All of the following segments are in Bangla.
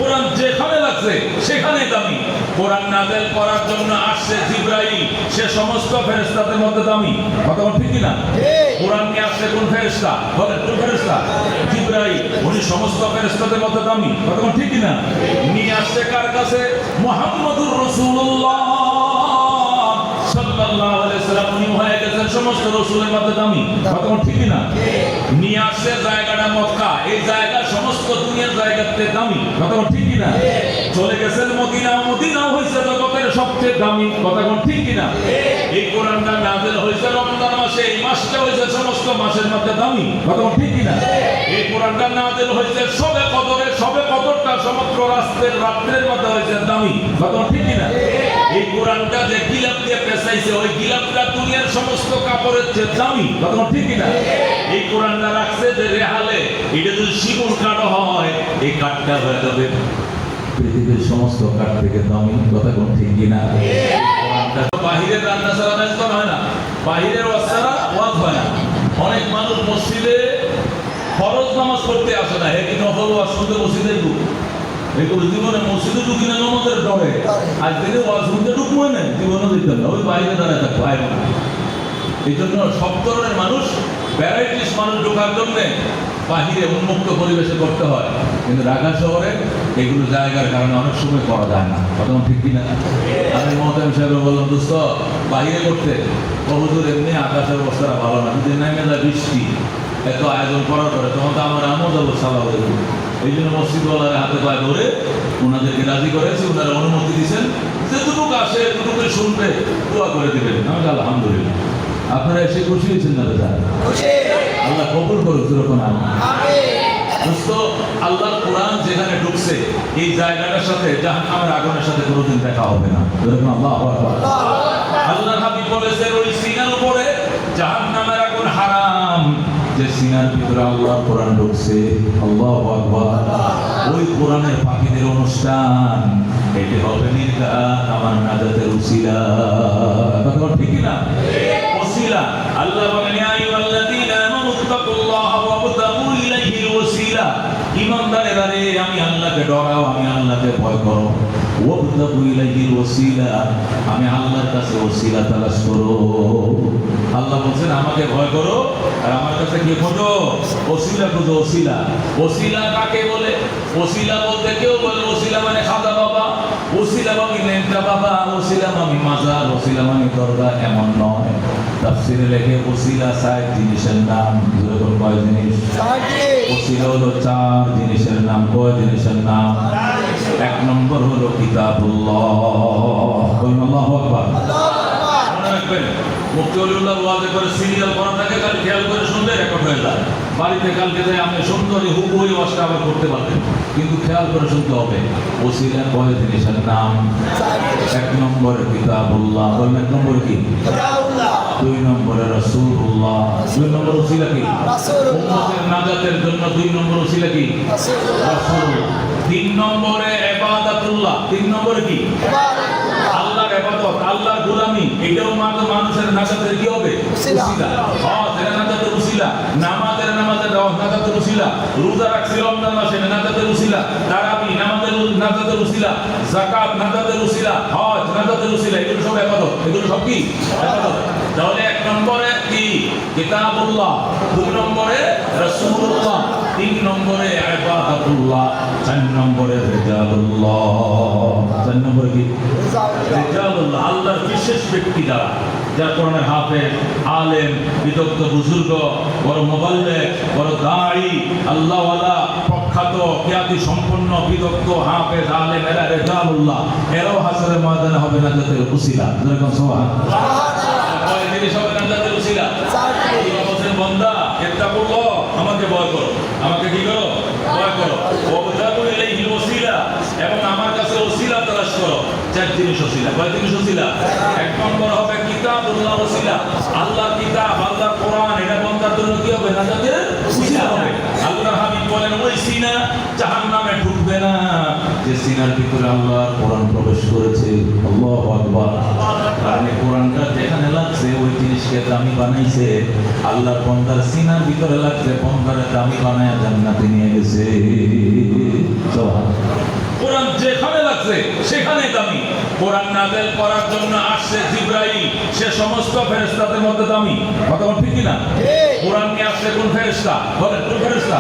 কোরআন যেখানে লাগছে সেখানে দামি। কোরআন নাযিল করার জন্য আসছে জিবরাইল, সে সমস্ত ফেরেশতাদের মধ্যে দামি। কথা বল ঠিক কি না? কোরআন নিয়ে আসছে কোন ফেরেশতা? বলেন কোন ফেরেশতা? জিবরাইল, উনি সমস্ত ফেরেশতাদের মধ্যে দামি। কথা বল ঠিক কি না? নিয়ে আসছে কার কাছে? মুহাম্মদুর রাসূলুল্লাহ সাল্লাল্লাহু আলাইহি সাল্লাম, উনি হয়ে গেছেন সমস্ত রাসূলের মধ্যে দামি। কথা বল ঠিক কি না? নিয়ে আসছে জায়গাটা মক্কা, এই জায়গা সমস্ত দুনিয়ার জায়গাতে দামি। কথা বল ঠিক কি না? চলে গেছেন মদিনা, মদিনা হইছে জগতের সবচেয়ে দামি। কথা বল ঠিক কি না? এই কোরআনটা নাযিল হইছে রমজান মাসে, এই মাসটা হইছে সমস্ত মাসের মধ্যে দামি। কথা বল ঠিক কি না? এই কোরআনটা নাযিল হইছে সবে কদরে, সবে কদরটা সমগ্র রাত্রের মধ্যে হইছে দামি। কথা বল ঠিক কি না? এই কোরআনটা যে গিলাপ দিয়ে পেছাইছে, ওই গিলাপটা দুনিয়ার সমস্ত কাপড়ের চেয়ে দামি। কথা বল ঠিক কি না? এই কোরআনটা রাখছে যে রেহালে, এটা যদি শিকল কাটা হয়, এই কাঠটা হয়ে যাবে পৃথিবীর সমস্ত কাঠ থেকে দামি। কথা কোন ঠিক কিনা? বাহিরের রান্না ছাড়া নাচ করা হয় না, বাহিরের ওয়াজ ছাড়া ওয়াজ হয় না। অনেক মানুষ মসজিদে ফরজ নামাজ পড়তে আসে না, হে কি নফল ওয়াজ শুনতে মসজিদে ঢুক, এগুলো জীবনে মসজিদে ঢুকি না নামাজের ডরে, আজ দিনে ওয়াজ শুনতে ঢুকবো না, জীবনে দিতে না, ওই বাইরে দাঁড়ায় থাকবো আয় না। এই জন্য সব ধরনের মানুষ, ভ্যারাইটিস মানুষ ঢোকার জন্য বাহিরে উন্মুক্ত পরিবেশে করতে হয়, কিন্তু ঢাকা শহরে এগুলো জায়গার কারণে অনেক সময় করা যায় না। কথা ঠিক কিনা? আমি মহতাম সাহেব বললাম, দোস্ত বাহিরে করতে বহুদূর এমনি আকাশের অবস্থাটা ভালো না, যদি নেমে যায় বৃষ্টি, এত আয়োজন করার পরে তখন তো আমার আমও যাবো সালা হয়ে যাবো। এই জন্য মসজিদওয়ালার হাতে পায়ে ধরে ওনাদেরকে রাজি করেছে, ওনারা অনুমতি দিয়েছেন, যেটুকু আসে এটুকু শুনবে দোয়া করে দেবেন। আমি আলহামদুলিল্লাহ। আপনারা এসে খুশি হয়েছেন না? বেটা আল্লাহ কবুল করুক। যেরকম আল্লাহর কোরআন যেখানে ঢুকছে, এই জায়গাটার সাথে জাহান্নামের আগুনের সাথে কোনোদিন দেখা হবে না। যেরকম আল্লাহু আকবার। আল্লাহর হাবিব বলেছেন, ওই সিনার উপরে জাহান্নামের আগুন হারাম, যে সিনার ভিতরে আল্লাহর কোরআন ঢুকছে। আল্লাহু আকবার। ওই কোরআনের পাখিদের অনুষ্ঠান, এটি হবে নির্ঘাত আমার নাজাতের উসিলা। কথা ঠিক না? উসিলা। আল্লাহ বলেন, ইয়া আইয়ুহাল্লাযীনা আমানু তাকুল্লাহা ওয়াবতাগু ইলাইহিল ওয়াসিলা। ঈমানদারেরা রে, আমি আল্লাহকে ডরাও, আমি আল্লাহকে ভয় করো। ওয়াবতাগু ইলাইহিল ওয়াসিলা, আমি আল্লাহর কাছে ওসিলা তালাশ করো। আল্লাহ বলেন আমাকে ভয় করো আর আমার কাছে কি খোঁজো? ওসিলা খোঁজো। ওসিলা, ওসিলা কাকে বলে? ওসিলা বলতে কেউ বলে ওসিলা মানে খাজা বাবা, ওসিলা মানে নেতা বাবা, ওসিলা মানে মাজার, ওসিলা মানে দরগা, এমন নয়। তাফসীরে লেখে ওসিলা ৬০ জিনিসের নাম। যেরকম কয় জিনিস? ওসিলা হলো ৪ জিনিসের নাম। কয় জিনিসের নাম? ১ নম্বর হলো কিতাবুল্লাহ। আল্লাহু আকবার। মনে রাখবেন, মুফতি ওলিউল্লাহ ওয়াজে করে সিরিয়াল করা থাকে, কাল খেয়াল করে শুনলে রেকর্ড হয়ে যায়। বাড়িতে কালকে যাই আপনি সুন্দরী হুবহুই ওয়াজটা আবার করতে পারবেন, কিন্তু খেয়াল করে শুনতে হবে। ওসিলা কয় জিনিসের নাম? ১ নম্বরে কিতাবুল্লাহ। বলেন ১ নম্বরে কি? কিতাবুল্লাহ। ২ নম্বরে রাসূলুল্লাহ। ২ নম্বর ওসিলা কি? রাসূলুল্লাহ। উম্মতের নাজাতের জন্য ২ নম্বর ওসিলা কি? রাসূলুল্লাহ। ৩ নম্বরে ইবাদাতুল্লাহ। ৩ নম্বরে কি? আল্লাহর ইবাদত, আল্লাহর গোলামি, এটাও মানুষের নাজাতের কি হবে? উসিলা। হজ এর নাজাতের উসিলা, নামাজের নাজাতের উসিলা, রোজা রাখছি রমজান মাসে নাজাতের উসিলা, তারাবি নামাজের নাজাতের উসিলা, যাকাত নাজাতের উসিলা, হজ নাজাতের উসিলা, এগুলো সব ইবাদত। এগুলো সব কি? ইবাদত। তাহলে ১ নম্বরে কি? কিতাবুল্লাহ। ২ নম্বরে রাসূলুল্লাহ। ৩ নম্বরে ইবাদাতুল্লাহ। ৪ নম্বরে রিজালুল্লাহ। ৪ নম্বরে কি? রিজালুল্লাহ, আল্লাহর বিশেষ ব্যক্তি যারা, যারা কোরআনের হাফেজ, আলেম, বিদগ্ধ বুজুর্গ, বড় মুবাল্লিগ, বড় দাঈ, আল্লাহওয়ালা, প্রখ্যাত, খ্যাতি সম্পন্ন, বিদগ্ধ, হাফেজ, আলেম, এরা রিজালুল্লাহ। এরাও হাসরের ময়দানে হবে নাজাতের উসিলা। যেরকম সুবহানাল্লাহ। কয় জিনিস হবে নাজাতের উসিলা? ৪টি। বলেন বান্দা ইত্তাকুল্লাহ, আমাকে ভয় করো। আমাকে কি করো? ভয় করো। ওয়াবতাগু ইলাইহিল ওসিলা, এবং আমার কাছে ওসিলা তালাশ করো। ৪ জিনিস ওসিলা। কয় জিনিস ওসিলা? ১ নম্বর হবে কিতাবুল্লাহ ওসিলা। আল্লাহর কিতাব, আল্লাহর কোরআন, এটা বান্দার জন্য কি হবে? নাজাতের উসিলা হবে। আল্লাহর হাবিব বলেন, ওই সিনা জাহান্নামে ঢুকবে না যে সিনার ভিতরে আল্লাহর কোরআন প্রবেশ করেছে। আল্লাহু আকবার। কারণ এই কোরআনটা যেখানে লাগছে ওই জিনিসকে দামি বানাইছে। আল্লাহর বান্দার সিনার ভিতরে লাগছে, বান্দারে দামি বানায়া জান্নাতে নিয়ে গেছে। সুবহানাল্লাহ। কোরআন যেখানে লাগছে সেখানে দামি। কোরআন নাযিল করার জন্য আসছে জিবরাইল, সে সমস্ত ফেরেশতাদের মধ্যে দামি। কথা বল ঠিক কিনা? কোরআন নিয়ে আসছে কোন ফেরেশতা? বলেন কোন ফেরেশতা?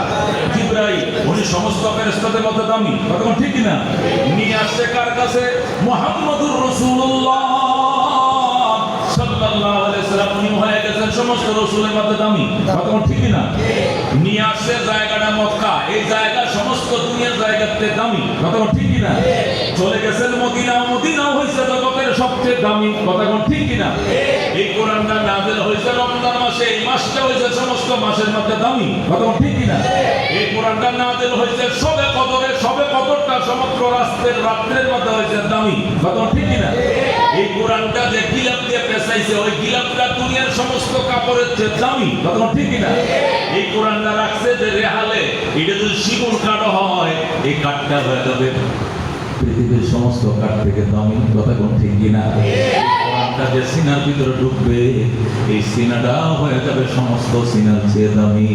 জিবরাইল, উনি সমস্ত ফেরেশতাদের মধ্যে দামি। কথা বল ঠিক কিনা? নিয়ে আসছে কার কাছে? মুহাম্মদুর রাসূলুল্লাহ সাল্লাল্লাহু আলাইহি ওয়াসাল্লাম, উনি হয়ে গেছেন সমস্ত রাসূলের মধ্যে দামি। কথা বল ঠিক কিনা? নিয়ে আসছে জায়গাটা মক্কা, এই জায়গা সমস্ত দুনিয়ার জায়গাতে দামি। কথা বল ঠিক কিনা? চলে গেছেন মদিনা, মদিনা হইছে জগতের সবচেয়ে দামি। কথা বল ঠিক কিনা? এই কোরআনটা নাযিল হইছে রমজান মাসে, এই মাসটা হইছে সমস্ত মাসের মধ্যে দামি। কথা বল ঠিক কিনা? এই কোরআনটা নাযিল হইছে সবে কদরে, সবে কদরটা সমগ্র রাত্রের মধ্যে হইছে দামি। কথা বল ঠিক কিনা? এই কোরআনটা যে গিলাপ দিয়ে পেছাইছে, ওই গিলাপটা দুনিয়ার সমস্ত কাপড়ের চেয়ে দামি। কথা বল ঠিক কিনা? এই কোরআনটা রাখছে যে রেহালে, এটা যদি শিকল কাঠ হয়, এই কাঠটা হয়ে যাবে পৃথিবীর সমস্ত কাঠ থেকে দামি। কথা কোন ঠিক কিনা? কোরআনটা যে সিনার ভিতরে ঢুকবে, এই সিনাটা হয়ে যাবে সমস্ত সিনার চেয়ে দামি।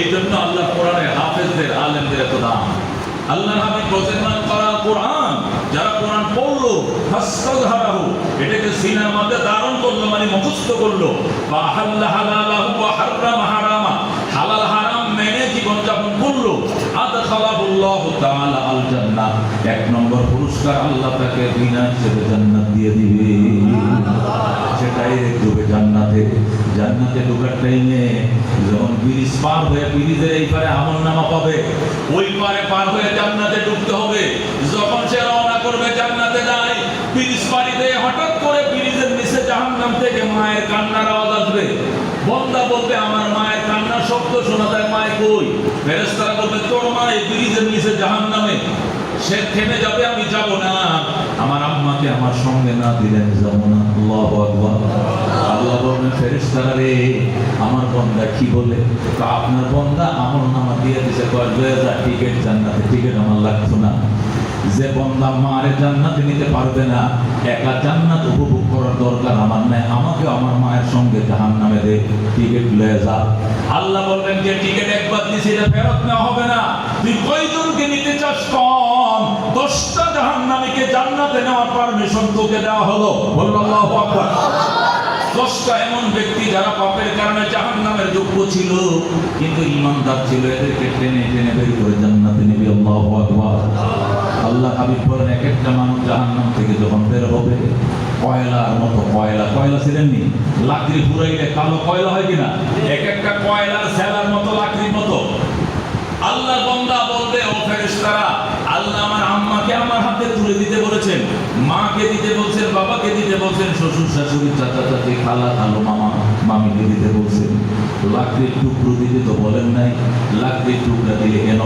এই জন্য আল্লাহ কোরআনের হাফেজদের, আলেমদের এত দাম। আল্লাহ হাবিব বলেন, মান ক্বারাআল কোরআন, যারা কোরআন পড়লো, ফাসতাযহারাহু, এটাকে সিনার মধ্যে ধারণ করলো, মানে মুখস্থ করলো, ফাহাল্লা হালালাহু ওয়া হারামা হারামা, হালাল হারাম মেনে জীবন যাপন করলো, আদখালাহুল্লাহু তাআলা আল জান্নাহ, এক নম্বর পুরস্কার আল্লাহ তাকে বিনা হিসেবে জান্নাত দিয়ে দিবে। সেটাই ঢুকবে জান্নাতে। জান্নাতে ঢোকার টাইমে যখন ব্রিজ পার হয়ে, ব্রিজের এই পারে আমলনামা পাবে, ওই পারে পার হয়ে জান্নাতে ঢুকতে হবে। যখন সে রওনা করবে জান্নাতে যায়, ব্রিজ পাড়িতে হঠাৎ করে ব্রিজের নিচে জাহান্নাম থেকে মায়ের কান্নার আওয়াজ আসবে। বন্দা বলবে, আমার মায়ের কান্নার শব্দ শোনা যায়, মায় কই? ফেরেশতারা বলবে, তোর মা এই ব্রিজের নিচে জাহান্নামে। সে থেমে যাবে, আমি যাব না, আমার আম্মাকে আমার সঙ্গে না দিলেন যাব না। আল্লাহু আকবার। আল্লাহ বলবেন, ফেরেশতারা রে, আমার বন্দা কি বলে? আপনার বন্দা আমলনামা দিয়ে দিয়েছে, কয় লয়ে যা টিকিট জান্নাতে, টিকিট আমার লাগতো না। যে বন্দা মারে জান্নাতে নিতে পারবে না, একা জান্নাত উপভোগ করার দরকার আমার নাই, আমাকে আমার মায়ের সঙ্গে জাহান্নামে দে, টিকিট লয়ে যা। আল্লাহ বলবেন, যে টিকিট একবার দিছি এটা ফেরত নেওয়া হবে না, তুই কয়জনকে নিতে চাস কম, 10টা জাহান্নামীকে জান্নাতে নেওয়ার পারমিশন তোকে দেওয়া হলো। বলুন আল্লাহু আকবার। 10টা এমন ব্যক্তি যারা পাপের কারণে জাহান্নামের যোগ্য ছিল, কিন্তু ঈমানদার ছিল, এদেরকে টেনে টেনে বের করে জান্নাতে নিবে। আল্লাহু আকবার। আল্লাহ হাবিব বলেন, এক একটা মানুষ জাহান্নাম থেকে যখন বের হবে, কয়লার মতো, কয়লা ছিলেন নি, লাকড়ি পুরাইলে কালো কয়লা হয় কিনা, এক একটা কয়লার সেলার মতো, লাকড়ির মতো। আল্লাহ বান্দা বলবে, ও ফেরেশতারা, আল্লাহ আমার আম্মাকে আমার হাতে তুলে দিতে বলেছেন, মাকে দিতে বলছেন, বাবাকে দিতে বলছেন, শ্বশুর শাশুড়ি, চাচা চাচি, খালা খালু, মামা মামিকে দিতে বলছেন, লাকড়ির টুকরো দিতে তো বলেন নাই, লাকড়ির টুকরা দিলে কেন?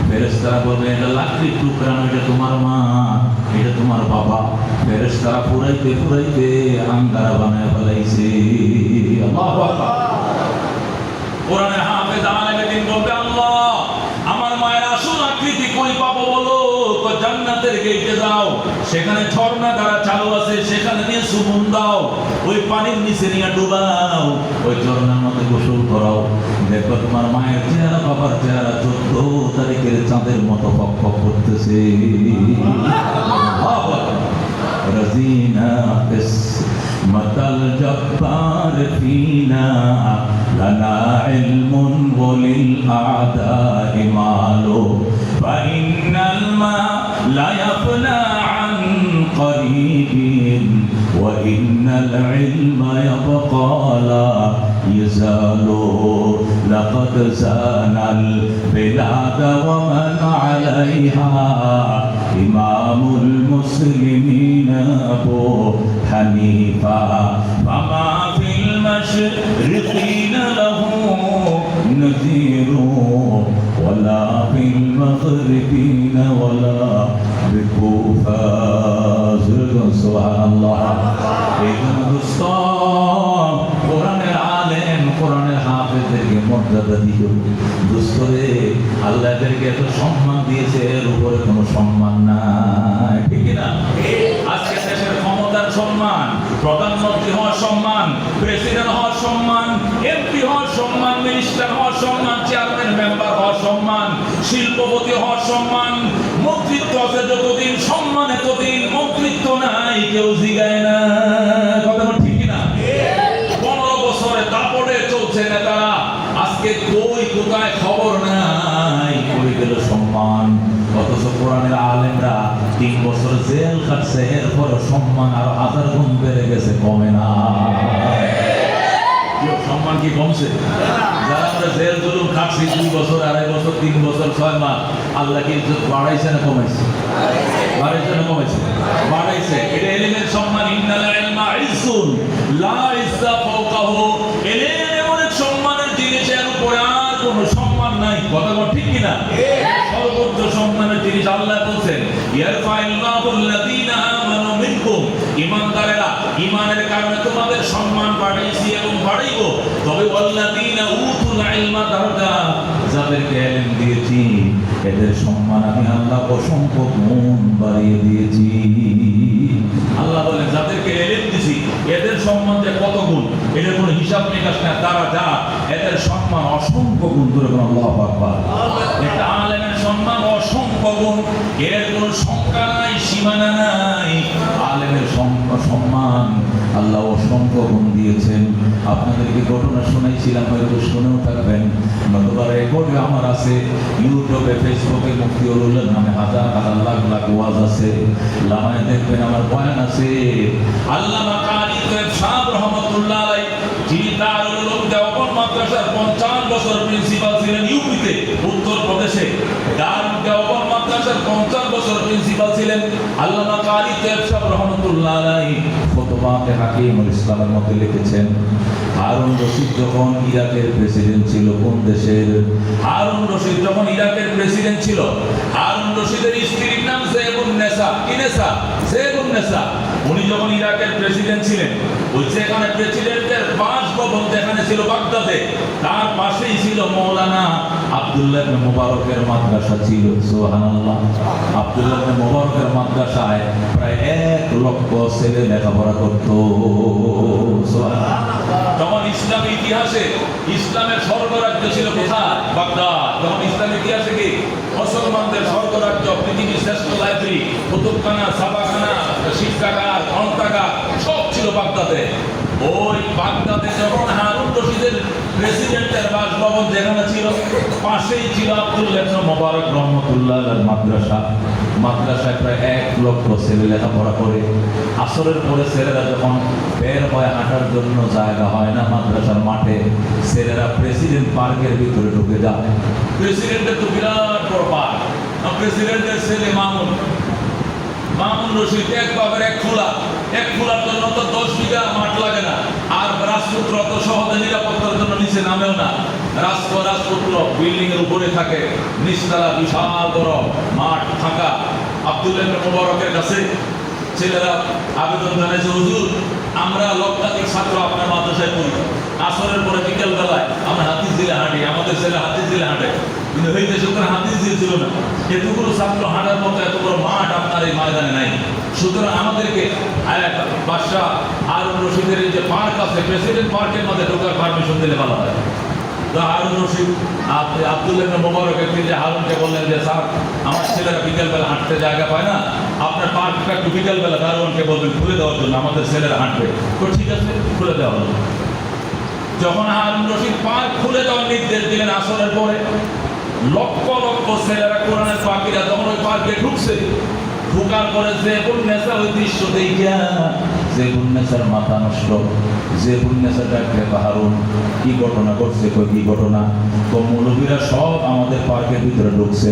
ফেরেশতারা বলবে, এটা লাকড়ির টুকরা নয়, এটা তোমার মা, এটা তোমার বাবা। ফেরেশতারা পুরাইতে পুরাইতে আঙ্গারা বানায় ফেলাইছে। আল্লাহু আকবার। কোরআনের হাফেজ আলেম দিন বলবে, আল্লাহ আমার মায়ের আসল আকৃতি কই পাবো বলো? জান্নাতের গেটে যাও, সেখানে ঝর্ণা ধারা চালু আছে, সেখানে নিয়ে সুমন দাও, ওই পানির নিচে নিয়ে ডুবাও, ওই ঝর্ণার মধ্যে গোসল করাও, দেখো তোমার মায়ের চেহারা, বাবার চেহারা 14 তারিখের চাঁদের মতো ফক ফক করতেছে। রাজিনা ইসমাতাল জব্বার ফিনা, লানা ইলমুন ওয়ালিল আদাই মালু, ফাইন্নাল মা লা ইয়াফনা আন করিবিন, ওয়া ইন্নাল ইলমা ইয়াবকা লা ইয়াজালু, লাকাদ জানাল বিলাদা ওয়া মান আলাইহা, ইমামুল মুসলিমিন আবু হানিফা, ফামা ফিল মাশরিকিন লাহু নাযীরু, ওয়ালা ফিল মাগরিবিন ওয়ালা বিকুফা। সুবহানাল্লাহ। এই দোস্ত, কোরআনের আলেম, কোরআনের হাফেজদেরকে মর্যাদা দিও। দোস্ত রে, আল্লাহ এদেরকে এত সম্মান দিয়েছে, এর উপরে কোনো সম্মান নাই, ঠিক না? আজকে দেশের ক্ষমতার সম্মান, প্রধানমন্ত্রী হওয়ার সম্মান, প্রেসিডেন্ট হওয়ার সম্মান, এমপি হওয়ার সম্মান, মিনিস্টার হওয়ার সম্মান, চেয়ারম্যান মেম্বার হওয়ার সম্মান, শিল্পপতি হওয়ার সম্মান। মন্ত্রিত্ব আছে যতদিন, সম্মান এতদিন। মন্ত্রিত্ব নাই, কেউ জিগায় না। কথা বল ঠিক না? 15 বছরে দাপটে চলছে নেতারা, আজকে কই কোথায় খবর নাই, কই গেল সম্মান। অথচ কোরআনের আলেমরা 3 বছর জেল কাটছে, এরপর সম্মান আরো 1000 গুণ বেড়ে গেছে, কমে না। সম্মান কি কমছে? যারা আমরা জেল জুলুম খাটছি 2 বছর, 2.5 বছর, 3 বছর, 6 মাস, আল্লাহ কি ইজ্জত বাড়াইছে না কমাইছে? বাড়াইছে না কমাইছে? বাড়াইছে। এটা ইলমের সম্মান। ইন্নাল ইলমা ইজ্জুন লা ইজ্জা ফাওকাহু। ইলম এমন এক সম্মানের জিনিস, এর উপরে আর কোনো সম্মান নাই। কথা বল ঠিক কি না? সর্বোচ্চ সম্মানের জিনিস। আল্লাহ বলেন ইয়ারফাইল্লাহু আল্লাযীনা আমানু মিনকুম। ঈমানদারেরা, ঈমানের কারণে তোমাদের সম্মান বাড়াইছি এবং বাড়াইব। তবে ওয়াল্লাযীনা উতুল ইলমা দারাজাত, যাদেরকে ইলম দিয়েছি এদের সম্মান আমি আল্লাহ অসংখ্য গুণ বাড়িয়ে দিয়েছি। আল্লাহ বলেন যাদেরকে ইলম দিয়েছি এদের সম্মান যে কত গুণ, এটার কোনো হিসাব নিকাশ না। তারা যা, এদের সম্মান অসংখ্য গুণ। ধরে কোন আল্লাহু আকবার। একটা আলেমের সম্মান অসংখ্য গুণ, এর কোনো সংখ্যা নাই, সীমানা নাই। আলেমের সম্মান আল্লাহ অসংখ্য গুণ দিয়েছেন। আপনাদেরকে ঘটনা শোনাইছিলাম, হয়তো শুনেও থাকবেন। নতুবা রেকর্ডে আমার আছে, ইউটিউবে, ফেসবুকে মুফতিউল্লাহ নামে হাজার হাজার লাখ লাখ ওয়াজ আছে। লামায় দেখবেন আমার বয়ান আছে। আল্লামা কারি তোয়েব সাহেব রহমাতুল্লাহ আলাইহি, যিনি দারুল উলুম দেওবন্দ মাদ্রাসার 50 বছর প্রিন্সিপাল ছিলেন ইউপিতে, উত্তর প্রদেশে। দারুল দেওবন্দ মাদ্রাসার 50 বছর প্রিন্সিপাল ছিলেন আল্লামা কারি তোয়েব সাহেব রহমাতুল্লাহ আলাইহি। ফতোয়ায়ে হাকিমুল ইসলামের মধ্যে লিখেছেন, হারুন রশিদ যখন ইরাকের প্রেসিডেন্ট ছিল, কোন দেশের? হারুন রশিদ যখন ইরাকের প্রেসিডেন্ট ছিল, হারুন রশিদের স্ত্রীর নাম জেবুন নেসা। কি নেসা? জেবুন নেসা। উনি যখন ইরাকের প্রেসিডেন্ট ছিলেন, ওই যেখানে প্রেসিডেন্টের বাসভবন যেখানে ছিল বাগদাদে, তার পাশেই ছিল মৌলানা আব্দুল্লাহ ইবনে মুবারকের মাদ্রাসা ছিল। সুবহানাল্লাহ। আব্দুল্লাহ ইবনে মুবারকের মাদ্রাসায় প্রায় 1 লক্ষ ছেলে লেখাপড়া করত। সুবহানাল্লাহ। তখন ইসলামী ইতিহাসে ইসলামের স্বর্গরাজ্য ছিল কোথায়? বাগদাদ। তখন ইসলামী ইতিহাসে কি মুসলমানদের স্বর্গরাজ্য, পৃথিবীর শ্রেষ্ঠ লাইব্রেরি, কুতুবখানা, ছাপাখানা, শিক্ষাগার, গ্রন্থাগার সব ছিল বাগদাদে। ওই বাগদাদে যখন হারুন রশিদের প্রেসিডেন্টের বাসভবন যেখানে ছিল, পাশেই ছিল আব্দুল্লাহ ইবনে মুবারক রহমাতুল্লাহ আলাইহির মাদ্রাসা। মাদ্রাসায় প্রায় 1 লক্ষ ছেলে লেখাপড়া করে। আসরের পরে ছেলেরা যখন বের হয় হাঁটার জন্য জায়গা হয় না মাদ্রাসার মাঠে, ছেলেরা প্রেসিডেন্ট পার্কের ভিতরে ঢুকে যায়। প্রেসিডেন্টের তো বিরাট বড় পার্ক। প্রেসিডেন্টের ছেলে মামুন রশিদ এক বাবার এক খোলার জন্য তো 10 বিঘা মাঠ লাগে না। আর রাজপুত্র অত সহজে নিরাপত্তার জন্য নিচে নামেও না। রাজপুত্র বিল্ডিং এর উপরে থাকে, নিচতলা বিশাল বড় মাঠ থাকা। আব্দুল্লাহ ইবনে মুবারকের কাছে ছেলেরা আবেদন জানাইছে, হুজুর আমরা লক্ষাধিক ছাত্র আপনার মাদ্রাসায় পড়ি, আসরের পরে বিকেল বেলায় আমরা হাদিস দিলে হাঁটি, আমাদের ছেলে হাদিস দিলে হাঁটে। কিন্তু এই দেশে তো হাদিস দিয়েছিল না। এতগুলো ছাত্র হাঁটার মতো এত বড় মাঠ আপনার এই ময়দানে নাই। সুতরাং আমাদেরকে বাদশাহ হারুন রশিদের যে পার্ক আছে, প্রেসিডেন্ট পার্কের মধ্যে ঢোকার পারমিশন দিলে ভালো হয়। তো হারুন রশিদ আব্দুল্লাহ ইবনে মুবারকের দিলে হারুনকে বললেন যে স্যার, আমার ছেলেরা বিকেলবেলা হাঁটতে জায়গা পায় না, আপনার পার্কটা একটু বিকেলবেলা দারোয়ানকে বলবেন খুলে দেওয়ার জন্য, আমাদের ছেলেরা হাঁটবে। তো ঠিক আছে, খুলে দেওয়া হলো। যখন হারুন রশিদ পার্ক খুলে দেওয়ার নির্দেশ দিলেন আসরের পরে, লক্ষ লক্ষ ছেলেরা কোরআনের পাখিরা যখন ওই পার্কে ঢুকছে, ঢুকার পরে জেবুন নেসা ওই দৃশ্য দেখিয়া জেবুন নেসার মাথা নষ্ট। জেবুন নেসা ডাকতে, হারুন কি ঘটনা ঘটছে? কই কি ঘটনা? তো মৌলবীরা সব আমাদের পার্কের ভিতরে ঢুকছে,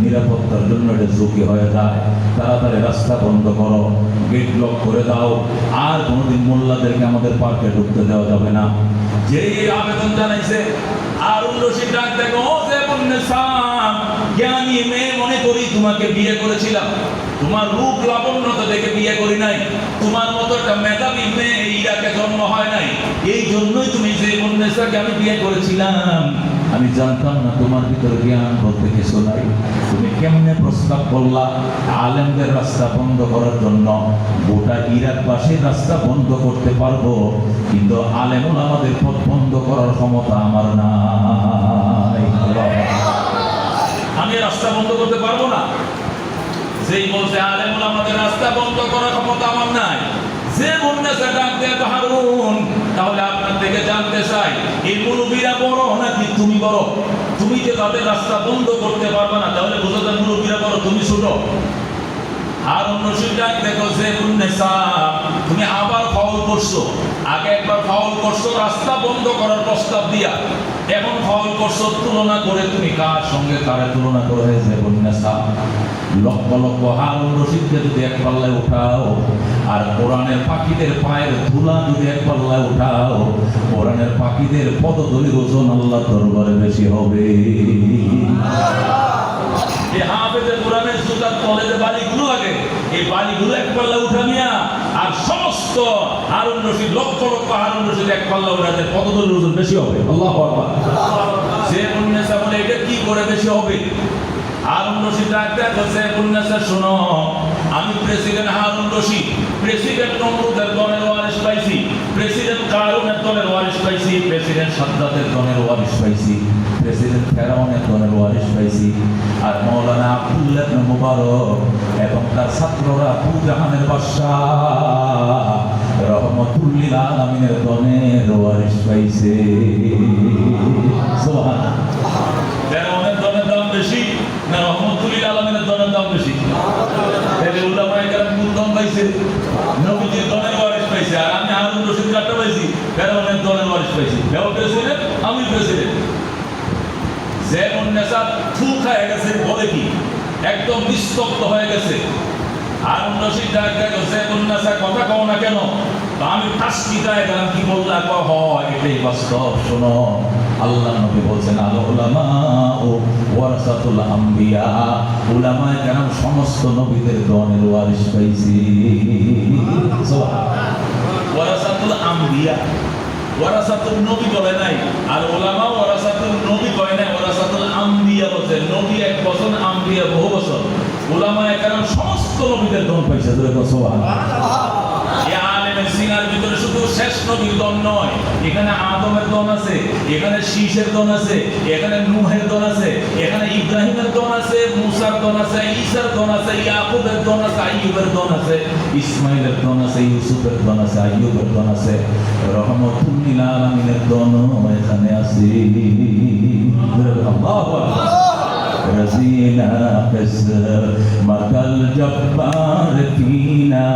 নিরাপত্তার জন্য এটা ঝুঁকি হয়ে যায়, তাড়াতাড়ি রাস্তা বন্ধ করো, গেট লক করে দাও, আর কোনোদিন মোল্লাদেরকে আমাদের পার্কে ঢুকতে দেওয়া যাবে না। যেই আবেদন জানাইছে, হারুন রশিদ ডাক দেখো, ও জেবুন নেসা, জ্ঞানী মেয়ে মনে করি তোমাকে বিয়ে করেছিলাম, তোমার রূপ লাবণ্যতা দেখে বিয়ে করি নাই, তোমার মতো একটা মেধাবী মেয়ে ইরাকে জন্ম হয় নাই, এই জন্যই তুমি জেবুন নেসাকে আমি বিয়ে করেছিলাম। আমি জানতাম না তোমার ভিতরে জ্ঞান বলতে কিছু নাই, তুমি কেমনে প্রস্তাব করলা আলেমদের রাস্তা বন্ধ করার জন্য? গোটা ইরাকবাসীর রাস্তা বন্ধ করতে পারবো, কিন্তু আলেম ওলামাদের পথ বন্ধ করার ক্ষমতা আমার নাই। আমি রাস্তা বন্ধ করতে পারবো না। যেই বলছে আলেম ওলামাদের রাস্তা বন্ধ করার ক্ষমতা আমার নাই, যে বলতেছে ডাক দিয়ে হারুন, তাহলে আপনার থেকে জানতে চাই এই মুরব্বীরা বড় নাকি তুমি বড়? তুমি যে তাদের রাস্তা বন্ধ করতে পারবে না, তাহলে বুঝো যে মুরব্বীরা বড়, তুমি ছোট। হারুন রশিদ ডাক দেখো যে তুমি আবার ফাউল করছো। আগে একবার ফাউল করছো রাস্তা বন্ধ করার প্রস্তাব দিয়া, এখন ফাউল করছো তুলনা করে। তুমি কার সঙ্গে কারে তুলনা করে? যে বুন্নেসা লক্ষ লক্ষ হারুন রশিদকে যদি এক পাল্লায় উঠাও, আর কোরআনের পাখিদের পায়ের ধুলা যদি এক পাল্লায় উঠাও, কোরআনের পাখিদের পদধূলির ওজন আল্লাহর দরবারে বেশি হবে। এই হাফেজের কোরআনের জুতার তলে যে বালিগুলো লাগে, এই বালিগুলো এক পাল্লা উঠানিয়া আর সমস্ত হারুন রশিদ লক্ষ লক্ষ হারুন রশিদ এক পাল্লা উঠাতে পদধূলির ওজন বেশি হবে। আল্লাহু আকবার। যে বুন্নেসা বলে এটা কি করে বেশি হবে? হারুন রশিদ ডাকতে বলছে, বুন্নেসা শোনো, আমি প্রেসিডেন্ট হারুন রশিদ, প্রেসিডেন্ট নমরুদের দলের ওয়ারিশ পাইছি, প্রেসিডেন্ট কারুনের দলের ওয়ারিশ পাইছি, প্রেসিডেন্ট সাদ্দাতের দলের ওয়ারিশ পাইছি, প্রেসিডেন্ট ফেরাউনের দলের ওয়ারিশ পাইছি, আর মাওলানা আব্দুল্লাহ ইবনে মুবারক এবং তার ছাত্ররা জাহানের বাদশাহ রহমতুল লিল আলামিনের দলের ওয়ারিশ পাইছে। সুবহানাল্লাহ। ফেরাউনের দলের দাম বেশি না রহমতুল লিল আলামিনের দলের দাম বেশি? তাহলে উলামায়ে কেরাম কোন দাম পাইছে? নবীজির দলের ওয়ারিশ পাইছে। আর আমি হারুন রশিদ কাটটা পাইছি, ফেরাউনের দলের ওয়ারিশ পাইছি। কেউ প্রেসিডেন্ট, আমি প্রেসিডেন্ট। যে মুন্নেসা থু খায় গেছে বলে কি, একদম নিস্তব্ধ হয়ে গেছে। হারুন রশিদ ডাক দেখো, যে মুন্নেসা কথা কও না কেন? তো আমি তাসকিতায় গেলাম, কি বললা? হয় এটাই বাস্তব। শোনো, আল্লাহ নবী বলছেন, আল উলামা ওয়ারাসাতুল আম্বিয়া, উলামায়ে কেরাম সমস্ত নবীদের গণের ওয়ারিশ পাইছি। ওয়ারাসাতুল আম্বিয়া, ওয়ারাসাতুল নবী বলে নাই, আর উলামা ওয়ারাসাতুল নবী কয় নাই, ওয়ারাসাতুল আম্বিয়া বলছে। নবী এক বছর, আম্বিয়া বহু বছর। উলামায়ে কেরাম সমস্ত নবীদের গণ পাইছে। সুবহানাল্লাহ। এই আলেমের সিনার ভিতরে শুধু শেষ নবীর দল নয়, এখানে আদমের দল আছে, এখানে শীষের দল আছে, এখানে নূহের দল আছে, এখানে ইব্রাহিমের দল আছে, মুসার দল আছে, ঈসার দল আছে, ইয়াকুবের দল আছে, আইয়ুবের দল আছে, ইসমাইলের দল আছে, ইউসুফের দল আছে, আইয়ুবের দল আছে, রহমতুল লিল আলামিনের দল এখানে আছে। আল্লাহু আকবার। رزينا قسمة الجبار فينا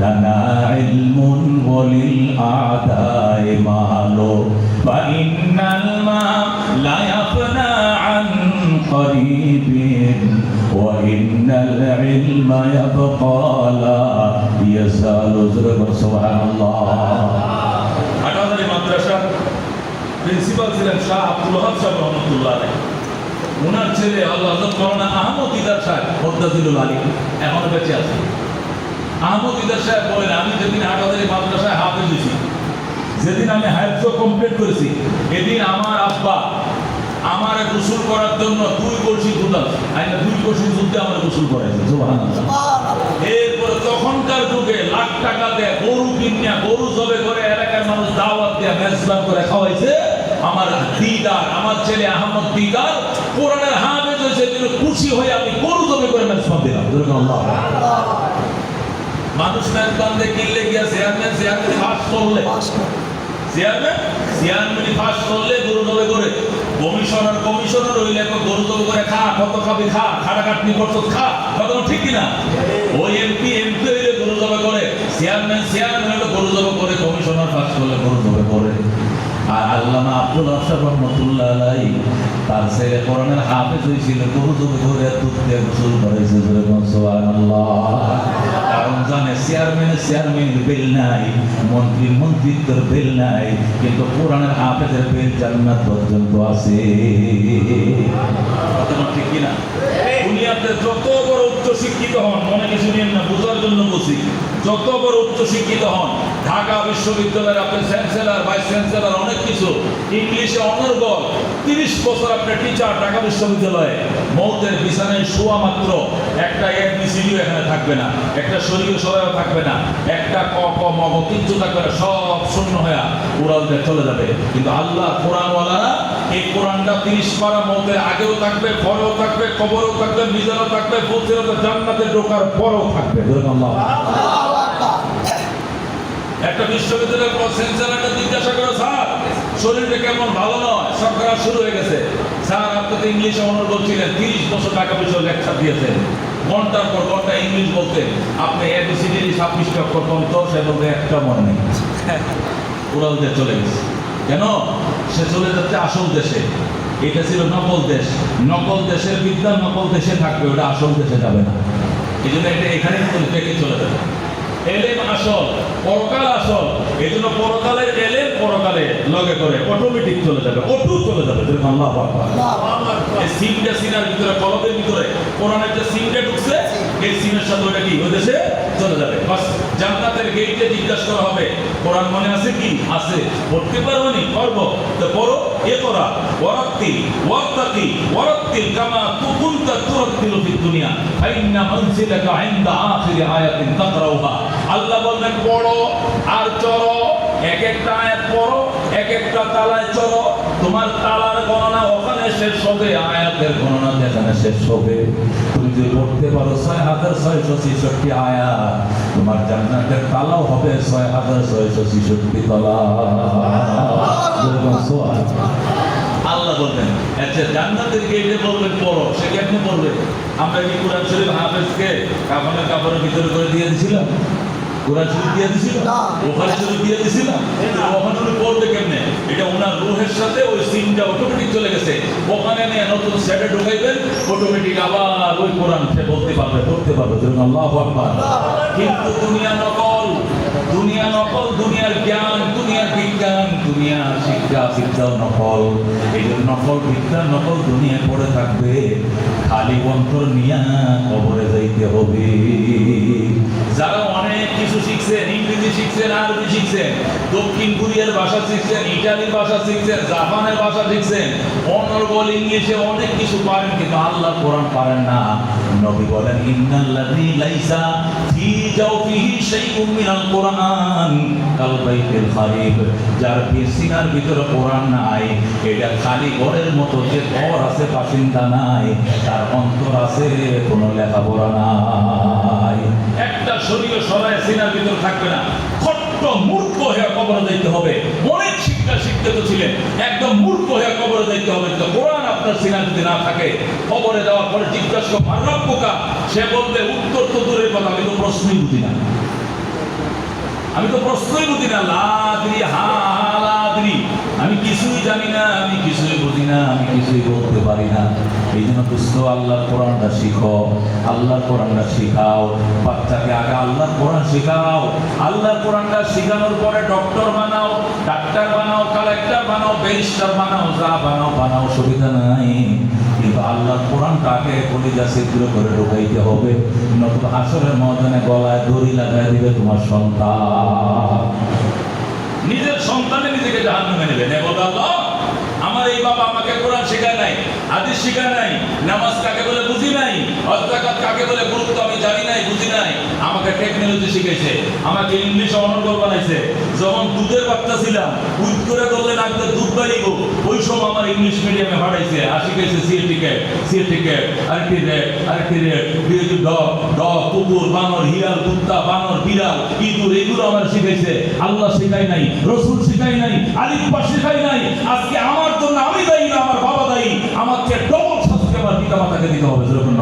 لنا علم وللأعداء مال فإن الماء لا يفنى عن قريب وإن العلم يبقى لا يزال سبحان الله. আটাদারি মাদ্রাসার প্রিন্সিপাল ছিলেন শাহ আব্দুল ওয়াহাব সাহেব রহমতুল্লাহ আলাইহি। ওনার ছেলে আল্লাহ হযরত মাওলানা আহমদ দিদার সাহেব মুর্তাজিলুল আলী এখনো বেঁচে আছে। আহমদ দিদার সাহেব বলেন, আমি যেদিন আটাদারি মাদ্রাসায় হাফেজ হয়েছি, যেদিন আমি হাফজ কমপ্লিট করেছি, এদিন আমার আব্বা আমার গোসল করার জন্য 2 কলসি দুধ আইনা 2 কলসি দুধ দিয়ে আমার গোসল করাইছে। সুবহানাল্লাহ। এরপর তখনকার যুগে লাখ টাকা দিয়ে গরু কিনিয়া গরু জবে করে এলাকার মানুষ দাওয়াত দিয়ে মেজবান করে খাওয়াইছে। আমার দিদার, আমার ছেলে আহমদ দিদার কোরআনের হাফেজ হয়েছে, তিনি খুশি হয়ে আমি গরু জবে করে মেজবান দিলাম। সুবহানাল্লাহ। মানুষ মেজবান দিয়ে কিনলে গিয়া চেয়ারম্যান ফাঁস করলে, চেয়ারম্যান ফাঁস করলে গরু জবে করে, কমিশনার হইলে গরু জবে করে খা, কত খাবি খা, খাটাখাটনি করছো খা, কত ঠিক কিনা? ওই এমপি হইলে গরু জবে করে, চেয়ারম্যান হইলে গরু জবে করে, কমিশনার ফাঁস করলে গরু জবে করে। আর আল্লামা আব্দুল ওয়াহাব সাহেব রহমতুল্লাহ আলাইহি তার ছেলে কোরআনের হাফেজ হয়েছিল, গরু জবে করে দুধ দিয়ে গোসল করেছে। সুবহানাল্লাহ। কারণ জানে চেয়ারম্যানের বেল নাই, মন্ত্রিত্বের বেল নাই, কিন্তু কোরআনের হাফেজের বেল জান্নাত পর্যন্ত আছে। ঠিক কিনা? দুনিয়া আপনি যত বড় উচ্চ শিক্ষিত হন, মনে কিছু নিয়েন না, বোঝার জন্য বলছি, যত বড় উচ্চ শিক্ষিত হন, ঢাকা বিশ্ববিদ্যালয়ের আপনি চ্যান্সেলর, ভাইস চ্যান্সেলর, অনেক কিছু, ইংলিশে অনর্গল, 30 বছর আপনার টিচার ঢাকা বিশ্ববিদ্যালয়ে, মৌতের বিছানায় শোয়া মাত্র একটা এবিসিডিও এখানে থাকবে না, একটা শরীয় সহায়ও থাকবে না, একটা ক ক ম গ কিচ্ছু থাকবে না, সব শূন্য হয়ে উড়াল দিয়ে চলে যাবে। কিন্তু আল্লাহ কোরআনওয়ালারা এই কোরআনটা 30 পারা মৌতের আগেও থাকবে, পরেও থাকবে, কবরেও থাকবে, মিজানও থাকবে, ফুলসিরাতে জান্নাতে ঢোকার পরেও থাকবে। একটা বিশ্ববিদ্যালয়ের চ্যান্সেলরকে জিজ্ঞাসা করে, স্যার শরীরটা কেমন, ভালো নয়, সব করা শুরু হয়ে গেছে, স্যার আপনি তো ইংলিশে অনর্গল ছিলেন, 30 বছর টাকা পয়সা লেকচার দিয়েছেন, ঘন্টার পর ঘন্টা ইংলিশ বলতে, আপনি এবিসিডি 26 অক্ষর পর্যন্ত সে বলতে একটা মনে নেই, উড়াল দিয়ে চলে গেছে। কেন? সে চলে যাচ্ছে আসল দেশে। এটা ছিল নকল দেশ, নকল দেশের বিদ্যা নকল দেশে থাকবে, ওটা আসল দেশে যাবে না। এই জন্য এটা এখানে থেকে চলে যাবে। এলেম আসল, পরকাল আসল, এই জন্য পরকালের এলেম পরকালে লগে করে অটোমেটিক চলে যাবে, অটুট চলে যাবে। আল্লাহু আকবার। এই সিমটা সিনার ভিতরে, কলবের ভিতরে কোরআনের যে সিমটা ঢুকছে, এই সিমের সাথে ওটা কি ওই দেশে চলে যাবে। বাস জান্নাতের গেটে জিজ্ঞাসা করা হবে, কোরআন মনে আছে কি? আছে। পড়তে পারো নি? পারবো। তো পড়ো, এ করা ওয়ারাত্তি ওয়াত্তাকি ওয়ারাত্তিল কামা কুনতা তুরাত্তিলু ফিদ দুনিয়া ফাইন্না মানজিলাকা ইনদা আখিরি আয়াতিন তাকরাউহা। আল্লাহ বললেন পড়ো আর চড়ো, এক একটা আয়াত পড়ো, এক একটা তালায় চড়ো, তোমার তালার গণনা ওখানে শেষ হবে, আয়াতের গণনা যেখানে শেষ হবে। তুমি যদি পড়তে পারো 6666 আয়াত, তোমার জান্নাতের তালাও হবে 6666 তালা। আল্লাহ বলবেন আচ্ছা জান্নাতের গেটে বলবেন পড়ো, সে কেমনে পড়বে? আমরা কি কোরআন শরীফ হাফেজকে কাফনের কাপড়ের ভিতরে করে দিয়ে দিয়েছিলাম? কোরআন শরীফ দিয়ে দিয়েছিল, ওখানে শরীফ দিয়ে দিয়েছিল, ওখানে উনি পড়বে কেমনে? এটা ওনার রুহের সাথে ওই সিনটা অটোমেটিক চলে গেছে, ওখানে নিয়ে নতুন সেটে ঢুকাইবেন, অটোমেটিক আবার ওই কোরআন সে বলতে পারবে, পড়তে পারবে। আল্লাহু আকবার। কিন্তু দুনিয়া নকল, দুনিয়া নকল, দুনিয়ার জ্ঞান, দুনিয়ার বিজ্ঞান, দুনিয়ার শিক্ষা বিদ্যাও নকল। এই জন্য নকল বিদ্যা নকল দুনিয়া পড়ে থাকবে, খালি অন্তর নিয়া কবরে যাইতে হবে। যারা অনেক কিছু শিখছেন, ইংরেজি শিখছেন, আরবি শিখছেন, দক্ষিণ কোরিয়ার ভাষা শিখছেন, ইটালির ভাষা শিখছেন, জাপানের ভাষা শিখছেন, অনর্গল ইংলিশে অনেক কিছু পারেন, কিন্তু আল্লাহ কোরআন পারেন না। নবী বলেন ইন্নাল্লাযী লাইসা ফি জাওফিহি শাইউম মিনাল কোরআন কাল বাইতিল খারিব। যার সিনার ভিতরে কোরআন নাই, এটা খালি ঘরের মতো, যে ঘর আছে বাসিন্দা নাই, তার অন্তর আছে কোনো লেখাপড়া নাই। একটা শরীয় সরায় সিনার ভিতর থাকবে না, ছোট্ট মূর্খ হয়ে কবরে যাইতে হবে। অনেক শিক্ষা শিক্ষিত ছিলেন, একদম মূর্খ হয়ে কবরে যাইতে হবে। কোরআন আপনার সিনা যদি না থাকে, কবরে যাওয়ার পরে জিজ্ঞাসা পোকা, সে বলবে উত্তর তো দূরের কথা, আমি তো প্রশ্নই বুঝি না, আমি তো প্রশ্নই বুঝি না, লাদ্রি হা লাদ্রি, আমি কিছুই জানি না, আমি কিছুই বুঝি না, আমি কিছুই বলতে পারি না। এই জন্য দুস্থ আল্লাহর কোরআনটা শিখো, আল্লাহর কোরআনটা শিখাও, বাচ্চাকে আগে আল্লাহর কোরআন শিখাও। আল্লাহর কোরআনটা শিখানোর পরে ডক্টর বানাও, ডাক্তার বানাও, কালেক্টর বানাও, ব্যারিস্টার বানাও, যা বানাও বানাও, সুবিধা নাই। কিন্তু আল্লাহর কোরআনটা আগে কলিজা ছিদ্র করে ঢুকাইতে হবে, নতুন হাসরের ময়দানে গলায় দড়ি লাগাই দিবে তোমার সন্তান। নিজের সন্তানে নিজেকে জাহান্নামে নেবে। বলবে আল্লাহ আমার এই বাবা আমাকে কোরআন শেখায় নাই, হাদিস শেখায় নাই, নামাজ কাকে বলে বুঝি নাই, হজ যাকাত কাকে বলে গুরুত্ব আমি জানি নাই, বুঝি নাই। আমাকে টেকনোলজি শিখাইছে, আমাকে ইংলিশ অনর্গল বানাইছে। যখন দুধের বাচ্চা ছিলাম, উইথ করে বললে নাকতে দুধ বাড়িব, ওই সময় আমার ইংলিশ মিডিয়ামে পাঠাইছে, আর শিখাইছে সিএটিকেট, আরেকটি রেট, ডগ, কুকুর, বানর, হিয়াল, কুত্তা, বানর, বিড়াল, ইঁদুর, এগুলো আমার শিখাইছে। আল্লাহ শিখাই নাই, রসুল শিখাই নাই, আলিফবা শিখাই নাই। আজকে আমার জন্য আমি দায়ী না, আমার বাবা দায়ী। আমাকে ডবল শাস্তি আমার পিতা মাতাকে দিতে হবে। যেরকম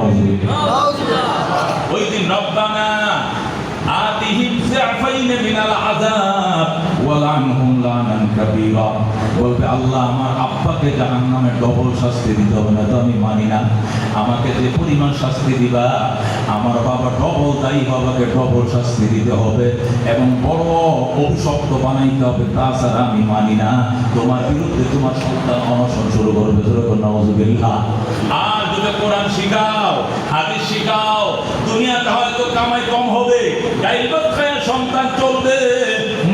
ওই দিন রব্বানা আতিহিম জিআফাইন মিনাল আযাব ওয়া লানহুম লানান কাবীরা। বলবে আল্লাহ আমার আব্বাকে জাহান্নামে ডবল শাস্তি দিতে হবে, না তো আমি মানি না। আমাকে যে পরিমাণ শাস্তি দিবা, আমার বাবা ডবল দায়ী, বাবাকে ডবল শাস্তি দিতে হবে এবং বড় অভিশপ্ত বানাইতে হবে, তাছাড়া আমি মানি না। তোমার বিরুদ্ধে তোমার সন্তান অনশন শুরু করবে। যেরকম নাউযুবিল্লাহ। আর যদি কোরআন শিখাও, হাদিস শিখাও। দুনিয়াতে হয়তো কামাই কম হবে, গাইবাত খায় সন্তান চলবে,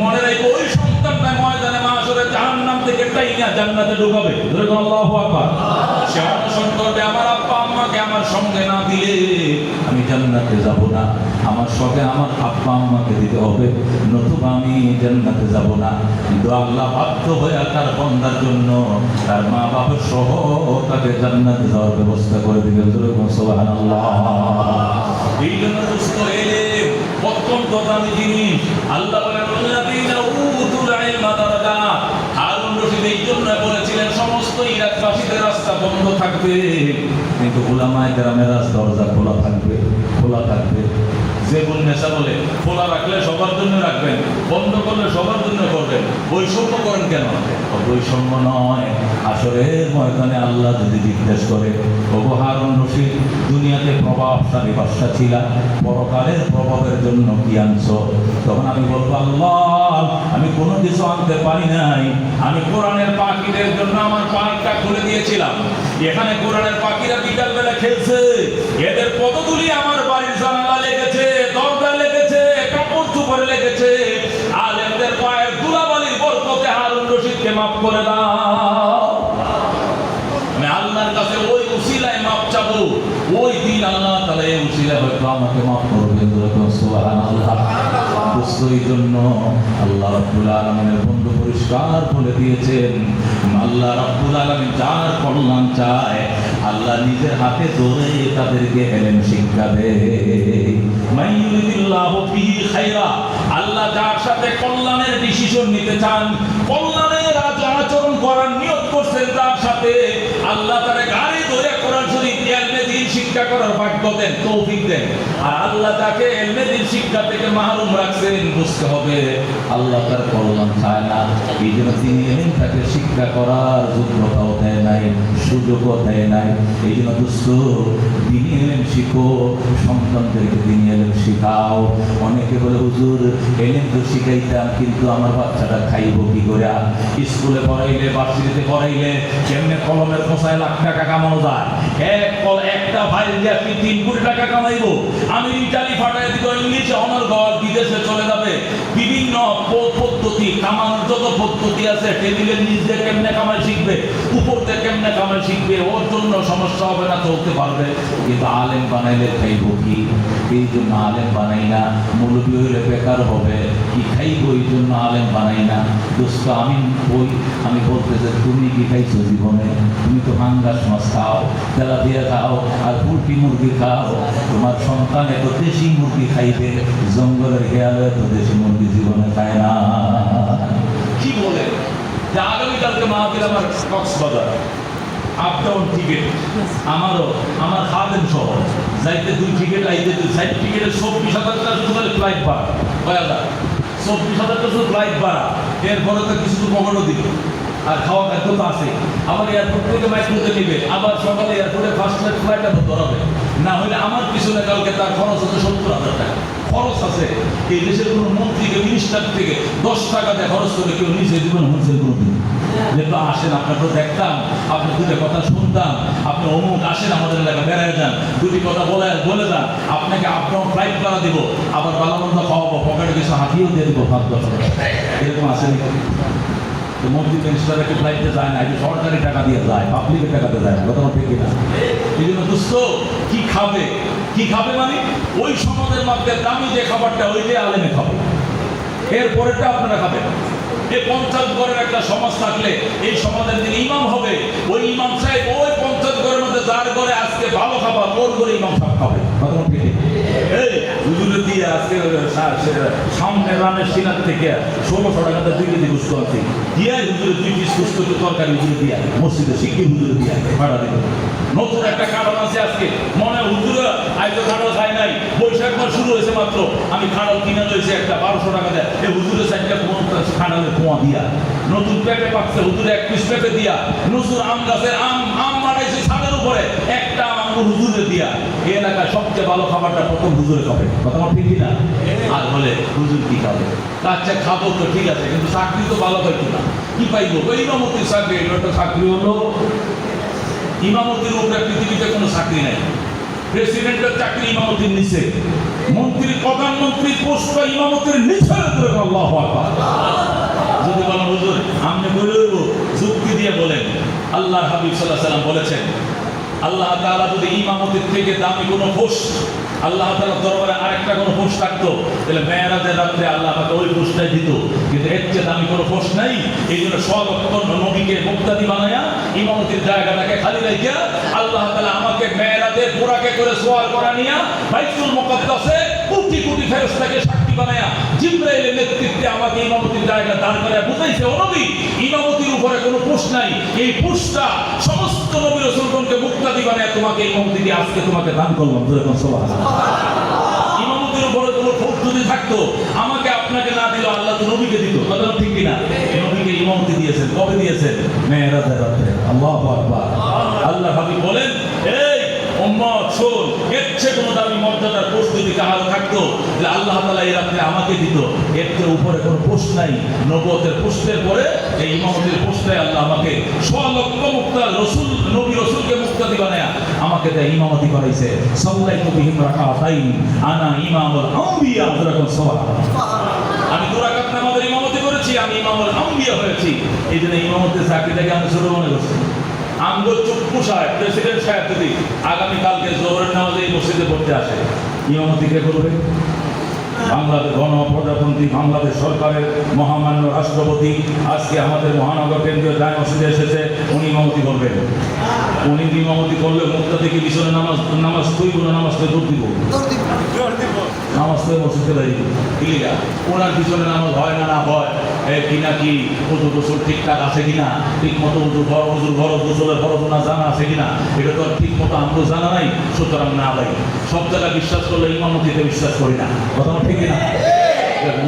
মনে রাখো ওই সন্তানটা ময়দানে মাশরে জাহান্নাম থেকে টাইনা জান্নাতে ঢুকাবে। ধরে আল্লাহু আকবার। সে অনশন করবে, আমার আব্বা আম্মাকে আমার সঙ্গে না দিলে আমি জান্নাতে যাব না, আমার সঙ্গে আমার আব্বা আম্মাকে দিতে হবে, নতুবা আমি জান্নাতে যাব না। কিন্তু আল্লাহ বাধ্য হয়ে তার বান্দার জন্য তার মা বাবা সহ তাকে জান্নাতে যাওয়ার ব্যবস্থা করে দিবেন। সুবহানাল্লাহ। এই জন্য দোস্ত এলেম অত্যন্ত দামি জিনিস। আল্লাহ বলেন আল্লাযীনা উতুল ইলমা দারাজাত। হারুন রশিদ এই জন্য বলেছিলেন সমস্ত ইরাকবাসীদের রাস্তা বন্ধ থাকবে, কিন্তু উলামায়ে কেরামের রাস্তা দরজা খোলা থাকবে, খোলা থাকবে। যে বলনেসা বলে খোলা রাখলে সবার জন্য রাখবেন, বন্ধ করলে সবার জন্য করবেন। বৈষম্য করেন কেন? বৈষম্য নয়, আসরের ময়দানে আল্লাহ যদি জিজ্ঞেস করে, ওগো হারুন রশিদ দুনিয়াতে প্রভাবশালী বাদশা ছিলা, পরকালের প্রভাবের জন্য কি আনছো? তখন আমি বলবো আল্লাহ আমি কোনো কিছু আনতে পারি নাই, আমি কোরআনের পাখিদের জন্য আমার পার্কটা খুলে দিয়েছিলাম। এখানে কোরআনের পাখিরা বিকাল বেলা খেলছে, এদের পদধূলি আমার বাড়ির জানালা লেগেছে, দরজা লেগেছে, কাপড় চোপড়ে লেগেছে। আলেমদের পায়ের ধুলাবালির বরকতে হারুন রশিদকে মাফ করে দাও। আমি আল্লাহর কাছে ওই উসিলায় মাফ চাবো, ওই দিন আল্লাহ তাআলা এই উসিলা হয়তো আমাকে মাফ করবেন। সুবহানাল্লাহ। এই জন্য আল্লাহ রাব্বুল আলামিনের বন্ধু পরিষ্কার বলে দিয়েছেন, আল্লাহ রাব্বুল আলামিন যার কল্যাণ চায় আল্লাহ নিজের হাতে ধরে তাদেরকে ইলম শিক্ষা দেয়। মাইয়ুরিদিল্লাহু বিহি খায়রা। আল্লাহ যার সাথে কল্যাণের ডিসিশন নিতে চান, কল্যাণের আচরণ করার নিয়ত করছেন তার সাথে, আল্লাহ তারে গাড়ি ধরে কোরআন শরীফ ইলমে দ্বীন শিক্ষা করার ভাগ্য দেন, তৌফিক দেন। আর আল্লাহ তাকে ইলমে দ্বীন শিক্ষা থেকে মাহরুম রাখছেন, বুঝতে হবে আল্লাহ তার কল্যাণ চায় না। এই জন্য তিনি ইলমটাকে শিক্ষা করার যোগ্যতাও দেয় নাই, সুযোগও দেয় নাই। এই জন্য দোস্ত দিনী ইলম শিখো, সন্তানদেরকে দিনী ইলম শিখাও। অনেকে বলে হুজুর ইলম তো শিখাইতাম, কিন্তু আমার বাচ্চাটা খাইব কি করে? স্কুলে পড়াইলে, ভার্সিটিতে পড়াইলে কেমনে কলমের খোসায় লাখ টাকা কামানো যায়? একটা ফাইল দিয়ে আপনি 3 কোটি টাকা কামাইবো। আমি ইটালি ফাটাই দিব, ইংলিশে অনার ঘর, বিদেশে চলে যাবে। বিভিন্ন পদ্ধতি, কামানোর যত পদ্ধতি আছে, টেবিলের নিচ দিয়ে কেমনে কামাই শিখবে, উপর দিয়ে কেমনে কামাই শিখবে, ওর জন্য সমস্যা হবে না, চলতে পারবে। কিন্তু আলেম বানাইলে খাইব কি? এই জন্য আলেম বানাই না। মৌলবী হইলে বেকার হবে, কি খাইব? এই জন্য আলেম বানাই না। দোস্ত আমি বলতে চাই, তুমি কি খাইছো জীবনে? তুমি তো হাঙ্গাস মাছ খাও, তেলাপিয়া খাও, আর পোলট্রি মুরগি খাও। তোমার সন্তান এত দেশি মুরগি খাইবে, জঙ্গলের খেয়ালে তো দেশি মুরগি জীবনে খায় না। কি বলে যে আগামীকালকে মাহফিল আমার কক্সবাজার, আপ ডাউন টিকিট আমারও, আমার খাদেম সহ যাইতে 2 টিকিট, আইতে 2, 4 টিকিটের 24,000 টাকা শুধু ফ্লাইট ভাড়া, 24,000 টাকা শুধু ফ্লাইট ভাড়া। এরপরে তো কিছু তো পকেটও দিবে, আর খাওয়া খাদ্য তো আছে। আবার এয়ারপোর্ট থেকে মাইক্রোতে নিবে, আবার সকালে এয়ারপোর্টে ফার্স্ট ক্লাস ফ্লাইটটা তো ধরাবে। না হলে আমার পিছনে কালকে তার খরচ হচ্ছে 70,000 টাকা খরচ আছে। এই দেশের কোনো মন্ত্রীকে, মিনিস্টার থেকে 10 টাকা দিয়ে খরচ করে কেউ নিজে জীবন হচ্ছে কোনোদিন? যেহেতু আসেন, আপনার তো দেখতাম, আপনি 2টা কথা শুনতাম, আপনি অমুক আসেন আমাদের এলাকা বেড়ায় যান, 2টি কথা বলে যান, আপনাকে আপনার ফ্লাইট ভাড়া দিব, আবার ভালো মন্দ খাওয়াবো, পকেটে কিছু হাতিয়েও দিয়ে দিব 5-10 টাকা। এরকম আসেনি? মন্ত্রী মিনিস্টার একটি ফ্লাইটে যায় না, একটু সরকারি টাকা দিয়ে যায়, পাবলিকের টাকাতে যায় না। কথা ঠিক কিনা? এই জন্য দোস্ত কি খাবে, কি খাবে মানে ওই সমাজের মধ্যে দামি যে খাবারটা ওইটাই আলেমে খাবে, এরপরেটা আপনারা খাবেন। এই 50 ঘরের একটা সমাজ থাকলে এই সমাজের যিনি ইমাম হবে, ওই ইমাম সাহেব ওই 50 ঘরের মধ্যে যার ঘরে আজকে ভালো খাবার, ওর ঘরে ইমাম সাহেব খাবে। এই হুজুরে দিয়ে আজকে সামনে রানের সিনার থেকে 1600 টাকাতে 2 কেজি গোস্ত আছে দিয়ে হুজুরে 2 পিস গোস্ত তরকারি হুজুরে দিয়া মসজিদে শিখি হুজুরে দিয়া ভাড়া দিল। নতুন একটা কারণ আছে আজকে মনে হুজুরে আজ তো খাড়ল খাই নাই, বৈশাখ মাস শুরু হয়েছে মাত্র, আমি খাড়ল কিনে লইছি একটা 1200 টাকা দেয়। এই হুজুরে 4টা খাড়লের পোয়া দিয়া, নতুন পেঁপে পাকছে হুজুরে 1 পিস পেঁপে দিয়া, নতুন আম গাছের আম মারাইছে ছাদের উপরে, একটা আম হুজুরে দিয়া। এই এলাকায় সবচেয়ে ভালো খাবারটা প্রথম হুজুরে খাবে। কথা ঠিক কিনা? আর বলে হুজুর কি খাবে? আচ্ছা খাবো তো ঠিক আছে, কিন্তু চাকরি তো ভালো পাইতো না, কি পাইবো? ওই ইমামতির চাকরি, এটা চাকরি হলো ইমামতির উপরে পৃথিবীতে কোনো চাকরি নাই। প্রেসিডেন্টের চাকরি ইমামতির নিচে, মন্ত্রী প্রধানমন্ত্রী পোস্ট ইমামতির নিচে। আল্লাহু আকবার। যদি বলেন হুজুর আপনি বলবো যুক্তি দিয়ে বলেন, আল্লাহর হাবিব সাল্লাল্লাহু আলাইহি ওয়াসাল্লাম বলেছেন আল্লাহ তাআলা যদি ইমামতির থেকে দামি কোনো পোস্ট, আল্লাহ তাআলার দরবারে আরেকটা কোনো পোস্ট থাকতো, তাহলে মেরাজের রাত্রে আল্লাহ আমাকে ওই পোস্টটাই দিত। কিন্তু এর চেয়ে দামি কোনো পোস্ট নাই। এই জন্য সর্বক্ষণ নবীকে মুক্তাদি বানায়া ইমামতির জায়গাটাকে খালি রাখিয়া আল্লাহ তাআলা আমাকে মেরাজের বুরাকে করে সোয়াল করা নিয়া বাইতুল মুকাদ্দাসে কোটি কোটি ফেরেশতাকে সাক্ষী বানায়া জিবরাইলের নেতৃত্বে আমাকে ইমামতির জায়গা দাঁড় করায় বুঝাইছে, ও নবী ইমামতির উপরে কোনো পোস্ট নাই, এই পোস্টটা সমস্ত নবী রাসূলগণকে মুক্তাদি বানায়া তোমাকে ইমামতি দিয়ে আজকে তোমাকে দান করলাম। সুবহানাল্লাহ। ইমামতির উপরে কোনো পোস্ট যদি থাকতো আমাকে আপনাকে না দিল, আল্লাহ তো নবীকে দিত। কথা ঠিক কিনা? নবীকে ইমামতি দিয়েছেন, কবে দিয়েছেন? মেরাজের রাতে। আল্লাহু আকবার। আল্লাহ হাবিব বলেন, এই উম্মত শোন, এর চেয়ে কোনো দামি মর্যাদার পোস্ট যদি কাহারো থাকতো তাহলে আল্লাহ তাআলা এই রাতে আমাকে দিত। এর চেয়ে উপরে কোনো পোস্ট নাই। নবুয়তের পোস্টের পরে এই ইমামতির পোস্টে আল্লাহ আমাকে স্বলক্ষ মুক্তা রাসূল নবী রাসূলকে মুক্তাদি বানায়া আমাকে দেয় ইমামতি করাইছে। সাল্লাল্লাহু বিহিম রাকাতাইন আনা ইমামুল আম্বিয়া। সুবহানাল্লাহ। আমি দু রাকাত নামাজের ইমামতি করেছি, আমি ইমামুল আম্বিয়া হয়েছি। এই জন্য ইমামতের চাকরিটাকে আমি ছোট মনে করছি। আমগো চুপ্পু সাহেব, প্রেসিডেন্ট সাহেব যদি আগামীকালকে জোহরের নামাজে এই মসজিদে পড়তে আসে, ইমামতি কে করবে? বাংলাদেশ গণপ্রজাতন্ত্রী বাংলাদেশ সরকারের মহামান্য রাষ্ট্রপতি আজকে আমাদের মহানগর কেন্দ্রীয় জামে মসজিদে এসেছে, উনি ইমামতি করবেন। উনি ইমামতি করলে মুক্তাদি কি পিছনে নামাজ তুইব না নামাজ তো দৌড় দিব? নামাজ তো মসজিদে দাঁড়িয়ে কিলিগা ওনার পিছনে নামাজ হয় না না হয় কিনা, কি উজু গোসল ঠিকঠাক আছে কিনা, ঠিক মতো উজুর ঘর গোসলের ফরজ না জানা আছে কিনা, এটা তো ঠিক মতো আমরাও জানা নাই। সুতরাং না ভাই, সব জায়গায় বিশ্বাস করলে ইমামতিতে বিশ্বাস করি না। কথা ঠিক না?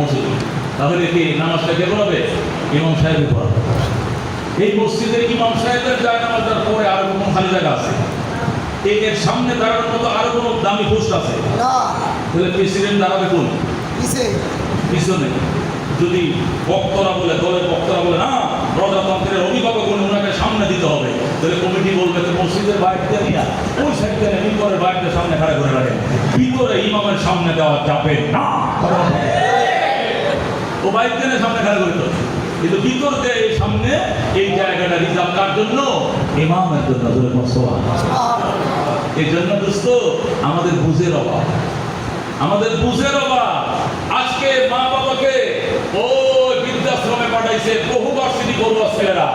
মসজিদ তাহলে কি নামাজটা কে পড়াবে? ইমাম সাহেব পড়াবে। এই মসজিদের ইমাম সাহেবের জায়গা নামাজটার পরে আরো কোনো খালি জায়গা আছে? এর সামনে দাঁড়ানোর মতো আরো কোনো দামি পোস্ট আছে? তাহলে প্রেসিডেন্ট দাঁড়াবে কোন? পিছনে। যদি বক্তরা বলে, দলের বক্তরা বলে না প্রজাতন্ত্রের অভিভাবক ওনাকে সামনে দিতে হবে, তাহলে কমিটি বলবে যে মসজিদের বাইরে নিয়ে ওই সাইড থেকে মিম্বরের বাইরে সামনে খাড়া করে রাখেন, ভিতরে ইমামের সামনে দেওয়া যাবে না। ও বাইরে টেনে সামনে খাড়া করে দেবে, কিন্তু ভিতর দিয়ে এই সামনে এই জায়গাটা রিজার্ভ কার জন্য? ইমামের জন্য। এই জন্য দোস্ত আমাদের বুঝের অভাব, আমাদের বুঝের অভাব। আজকে মা বাবাকে ওই বৃদ্ধাশ্রমে পাঠাইছে বহু ভার্সিটি পড়ুয়া ছেলেরা,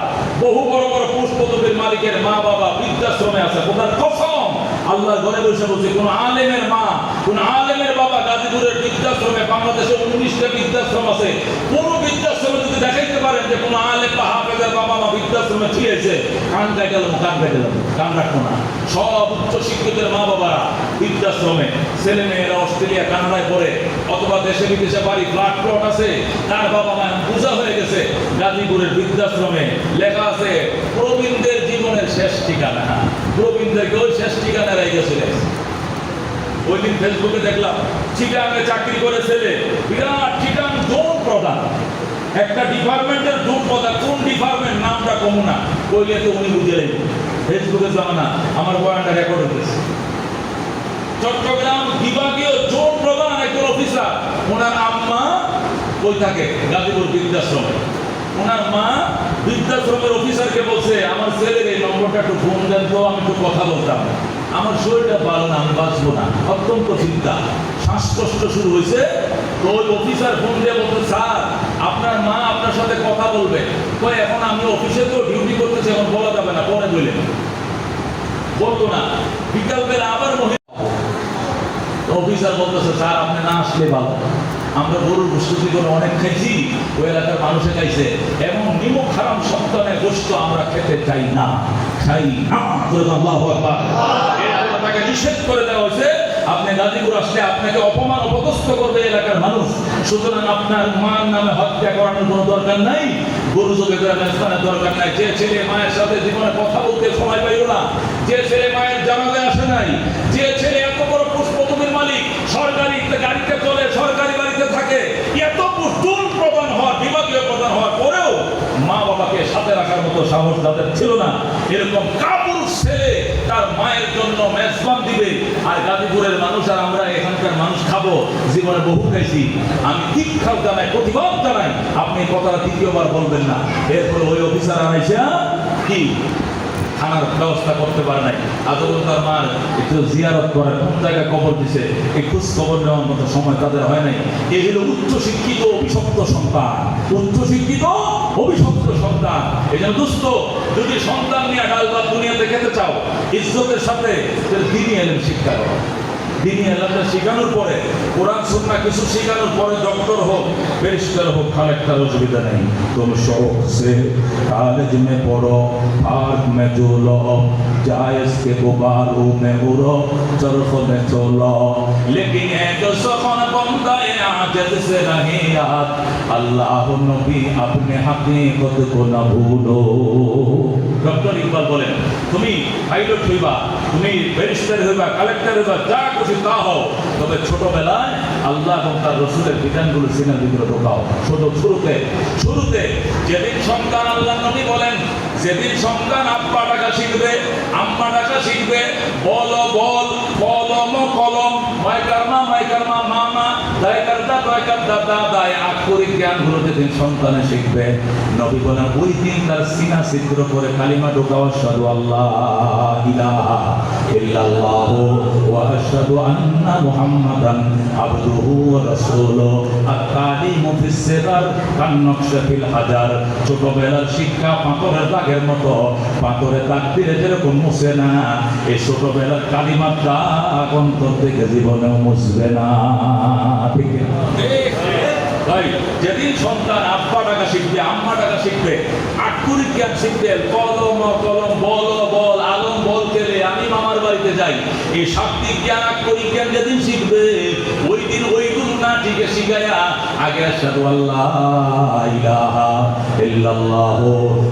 বহু বড় বড় পোস্ট পদবীর মালিকের মা বাবা বৃদ্ধাশ্রমে আছে। কোথার কসম আল্লাহর ঘরে বসে বলছে, কোন আলেমের মা, কোন আলেমের বাবা গাজীপুরের বৃদ্ধাশ্রমে, বাংলাদেশে 19টা বৃদ্ধাশ্রম আছে, কোন বৃদ্ধাশ্রমে যদি দেখাইতে পারেন যে কোন আলেম বা হাফেজের বাবা মা বৃদ্ধাশ্রমে ছিয়েছে, কান কাটে গেলাম, কান কাটে গেলাম, কান রাখবো না। সব উচ্চ শিক্ষিতের মা বাবারা বৃদ্ধাশ্রমে, ছেলে মেয়েরা অস্ট্রেলিয়া কানাডায় পড়ে অথবা দেশে বিদেশে বাড়ি ফ্ল্যাট প্লট আছে, তার বাবা মা বোঝা হয়ে গেছে। গাজীপুরের বৃদ্ধাশ্রমে লেখা আছে প্রবীণদের জীবনের শেষ ঠিকানা। প্রবীণদেরকে ওই শেষ ঠিকানা রেখেছিলেন। ওই দিন ফেসবুকে দেখলাম চিটাঙে চাকরি করে ছেলে, বিরাট চিটাং জোন প্রধান, একটা ডিপার্টমেন্টের জোন প্রধান। কোন ডিপার্টমেন্ট নামটা কমু না কইলে তো উনি বুঝে লাগবে। ফেসবুকে জানা আমার বয়ানটা রেকর্ড হতেছে। চট্টগ্রাম বিভাগীয় জোন প্রধান একজন অফিসার, ওনার আম্মা ওই থাকে গাজীপুর বৃদ্ধাশ্রমে। ওনার মা বৃদ্ধাশ্রমের অফিসারকে বলছে, আমার ছেলের এই নম্বরটা একটু ফোন দেন তো, আমি একটু কথা বলতাম, আমার শরীরটা ভালো না, আমি বাঁচবো না, অত্যন্ত চিন্তা, শ্বাসকষ্ট শুরু হয়েছে। তো ওই অফিসার ফোন দিয়ে বলছে, স্যার আপনার মা আপনার সাথে কথা বলবে। কই এখন আমি অফিসে তো ডিউটি করতেছি, এখন বলা যাবে না, পরে বললেন বলতো না। বিকালবেলা আবার অফিসার বলতেছে, স্যার আপনি না আসলে ভালো, আমরা গরুর গোষ্ঠী করে অনেক খাইছি, ওই এলাকার মানুষে খাইছে, এবং নিমক হারাম সন্তানের গোষ্ঠ আমরা খেতে চাই না, চাই না। তাকে নিষেধ করে দেওয়া হয়েছে, আপনি গাজীপুর আসলে আপনাকে অপমান অপদস্থ করবে এলাকার মানুষ। সুতরাং আপনার মার নামে হত্যা করানোর কোনো দরকার নাই, গরু জবে স্থানের দরকার নাই। যে ছেলে মায়ের সাথে জীবনে কথা বলতে সময় পাইল না, যে ছেলে মায়ের জানাতে আসে নাই, যে ছেলে এত বড় পুষ্পভূমির মালিক, সরকারি গাড়িতে চলে, সরকারি বাড়িতে থাকে, এত পুষ্পুল প্রধান হওয়ার, বিভাগীয় প্রধান হওয়ার পরেও মা বাবাকে সাথে রাখার মতো সাহস তাদের ছিল না। এরকম কাপুরুষ ছেলে তার মায়ের জন্য মেজবান দিবে আর জীবনে বহু খাইছি, আমি ধিক্কার জানাই, প্রতিবাদ জানাই, আপনি কথাটা তৃতীয়বার বলবেন না। এরপরে ওই অফিসার আনাইছে কি থানার ব্যবস্থা করতে পারে নাই, আদৌ তার মার একটু জিয়ারত করার কোন জায়গায় কবর দিছে এই খোঁজ খবর নেওয়ার মতো সময় তাদের হয় নাই। এই হলো উচ্চ শিক্ষিত অভিশপ্ত সন্তান, উচ্চ শিক্ষিত অভিশপ্ত সন্তান। এই জন্য দুস্থ, যদি সন্তান নিয়ে ডাল ভাত দুনিয়াতে খেতে চাও ইজ্জতের সাথে দিনই এলেন শিক্ষা করো। দিনই এলেনটা শেখানোর পরে, কোরআন সুন্নাহ কিছু শেখানোর পরে ডক্টর হোক, ব্যারিস্টার হোক, কালেক্টর, অসুবিধা নেই। तुम शौक से कॉलेज में पढ़ो, पार्क में झूलो, जायज के गुब्बारों में उड़ो, चरख में चलो, लेकिन एक सखन बंदा आजिज से रहे याद, अल्लाह नबी अपने हकीकत को न भूलो। ডক্টর ইকবাল বলেন, তুমি পাইলট হইবা, তুমি ব্যারিস্টার হইবা, কালেক্টর হইবা, যা খুশি তা হও, তবে ছোটবেলায় আল্লাহ এবং তার রসুলের বিধানগুলো সিনার ভিতরে ঢোকাও। শুরুতে যেদিন সন্তান, আল্লাহ নবী বলেন, যেদিন সন্তান আব্বা ডাকা শিখবে, আম্মা ডাকা শিখবে, বল বল, কলম কলম, মাইকারমা মামা, দায়কারদা দায়, আক্ষরিক জ্ঞানগুলো যেদিন সন্তানে শিখবে, নবী বলেন ওই দিন তার সিনা ছিদ্র করে কালিমা ঢোকাও, আশহাদু আল্লাহ ইলাহা ইল্লাল্লাহু ওয়া আশহাদু আন্না মুহাম্মাদান আবদুহু ওয়া রাসূলুহু। আত-তালিমু ফিস-সিগার কান-নকশা ফিল হাজার। ছোটবেলার শিক্ষা পাথরের দাগের মতো, পাথরে দাগ দিলে যেরকম মুছে না, এই ছোটবেলার কালিমার দাগ অন্তর থেকে জীবনেও মুছবে না। ঠিক ভাই, যেদিন সন্তান আব্বা ডাকা শিখবে, আম্মা ডাকা শিখবে, আক্ষরিক জ্ঞান শিখবে, কলম কলম, বল বল, আলম বল গেলে আমি মামার বাড়িতে যাই, এই শাব্দিক জ্ঞান, আক্ষরিক জ্ঞান যেদিন শিখবে, ওই দিন ওইগুলো না ঠিক শিখায়া আগে আশহাদু আল্লাহ ইলাহা ইল্লাল্লাহু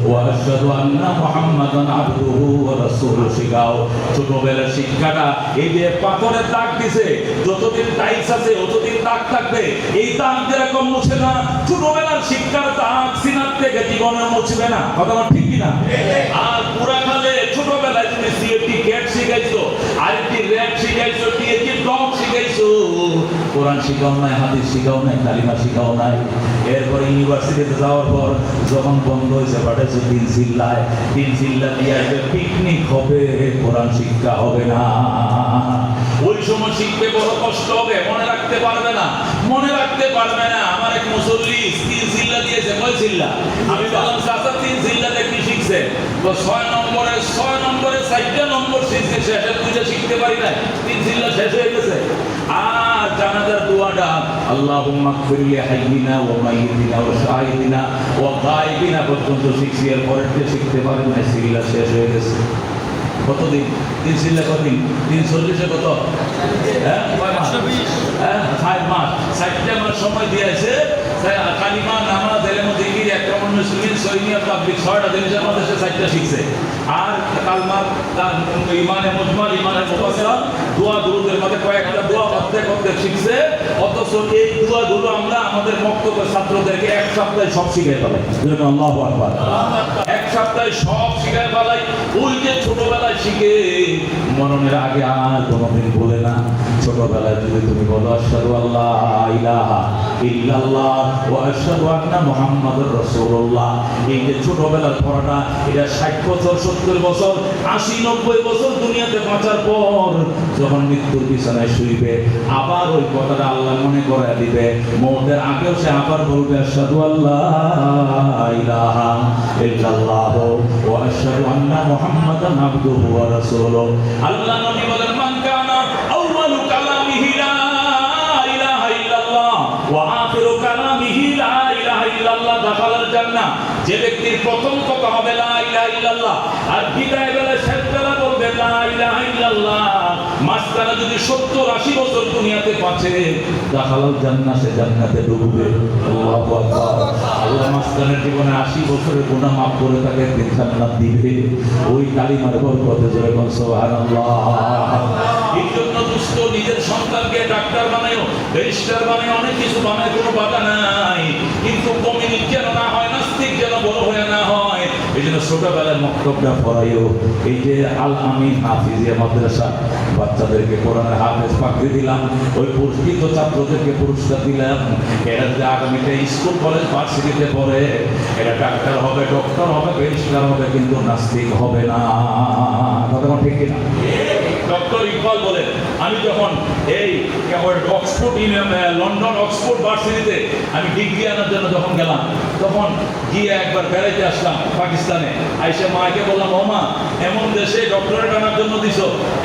ওয়া আশহাদু আন্না মুহাম্মাদান আবদুহু ওয়া রাসূলুহু শিখাও। ছোটবেলার শিক্ষাটা এই যে পাথরের দাগ দিছে, যতদিন টাইলস আছে ততদিন দাগ থাকবে, এই দাগ যেরকম মুছে না, ছোটবেলার শিক্ষার দাগ সিনার থেকে জীবনে মুছবে না। কথা ঠিক কিনা? আর পুরা খালে ছোটবেলায় তুমি সিএফটি ক্যাট শিখাইছো, আইটি র‍্যাব শিখাইছো, টিএটি ডগ শিখাইছো, কোরআন শিখাও নাই, হাদিস শিখাও নাই, কালিমা শিখাও নাই। এরপরে ইউনিভার্সিটিতে যাওয়ার পর যখন বন্ধ হয়েছে, পাঠাইছো তিন চিল্লা দিয়ে পিকনিক হবে, কোরআন শিক্ষা হবে না। ওই সময় শিখবে, বড় কষ্ট হবে, মনে রাখতে পারবে না। আমার এক মুসল্লি তিন চিল্লা দিয়েছে, কয় চিল্লা? আমি বললাম চাচা তিন চিল্লাতে কি শিখছে? 6 নম্বরে 4টা নম্বর শিখছে, শেষের দুইটা শিখতে পারি না, তিন চিল্লা শেষ হয়ে গেছে। আর জানাজার দোয়াটা আল্লাহুম্মা গফিরলি হাইয়িনা ওয়া মাইয়িতিনা ওয়া শাহিদিনা ওয়া গায়বিনা পর্যন্ত শিখছি, এর পরেরটা শিখতে পারি না, চিল্লা শেষ হয়ে গেছে। কতদিন? তিন চিল্লা কতদিন? 340 কত? হ্যাঁ 5 মাস। 4টা মাস সময় দিয়েছে। কালিমা, নামাজ, ইলম, জিকির, একরামুন মুসলিমিন, সহিহ তাবলীগ, 6টা জিনিসের মধ্যে সে 4টা শিখছে। আর কালমা, ইমানে মুজমাল, ইমানে মুফাসসাল, দোয়া দুরুদের মধ্যে কয়েকটা দোয়া করতে শিখছে। অথচ এই দোয়াগুলো আমরা আমাদের বক্তব্য ছাত্রদেরকে এক সপ্তাহে সব শিখিয়ে ফেলাই। আল্লাহু আকবার। এক সপ্তাহে সব শিখিয়ে ফেলাই। ওই যে ছোটবেলায় শিখে মরণের আগে আর কোনোদিন বলে না। ছোটবেলায় যদি তুমি বলো আশহাদু আল্লাহ ইলাহা ইল্লাল্লাহ ওয়া আশহাদু আন্না মুহাম্মাদুর রাসূলুল্লাহ, এই যে ছোটবেলার পড়াটা, এটা 60 বছর, 70 বছর, 80, 90 বছর দুনিয়াতে বাঁচার পর যখন মৃত্যুর বিছানায় শুইবে, আবার ওই কথাটা আল্লাহ মনে করায় দিবে। মওতের আগেও সে আবার বলবে আশহাদু আল্লাহ ইলাহা ইল্লাল্লাহ ওয়া আশহাদু আন্না মুহাম্মাদান আবদুহু ওয়া রাসূলুহু। আল্লাহ নবী বলেন, মান কানা আউয়ালু কালামিহি লা ইলাহা ইল্লাল্লাহ ওয়া আখিরু কালামিহি লা ইলাহা ইল্লাল্লাহ দাখালাল জান্নাহ। যে ব্যক্তির প্রথম কথা হবে লা ইলাহা ইল্লাল্লাহ, আর বিদায় বেলা শেষ বেলা বলবে লা ইলাহা ইল্লাল্লাহ, মাঝখানে যদি 70-80 বছর দুনিয়াতে বাঁচে, দাখালাল জান্নাহ, সে জান্নাতে ঢুকবে। আল্লাহু আকবার। আল্লাহ মাঝখানের জীবনে 80 বছরের গুনাহ মাফ করে তাকে জান্নাত দিবে। ওই কালিমার বরকতে জোরে বল সুবহানাল্লাহ। এই জন্য দুষ্ট নিজের সন্তানকে ডাক্তার বানায়, ব্যারিস্টার বানায়, অনেক কিছু বানায়, কোনো বাধা নাই, কিন্তু কমিউনিস্ট যেন না হয়, নাস্তিক যেন বড় হয়ে না হয়, এই জন্য ছোটবেলায় মক্তবটা পড়াইও। এই যে আল আমিন হাফিজিয়া মাদ্রাসা, বাচ্চাদেরকে কোরআনের হাফেজ পাকড়ি দিলাম, ওই পুরস্কৃত ছাত্রদেরকে পুরস্কার দিলাম। এরা যদি আগামীতে স্কুল কলেজ ভার্সিটিতে পড়ে, এরা ডাক্তার হবে, ডক্টর হবে, ব্যারিস্টার হবে, কিন্তু নাস্তিক হবে না। কথা ঠিক কিনা? ডক্টর ইকবাল বলেন, আমি যখন এই অক্সফোর্ড লন্ডন অক্সফোর্ড ভার্সিটিতে আমি ডিগ্রি আনার জন্য যখন গেলাম, তখন গিয়ে একবার বেড়াইতে আসলাম পাকিস্তানে। আইসে মাকে বললাম, ও মা, এমন দেশে ডক্টরেট আনার জন্য দিছ,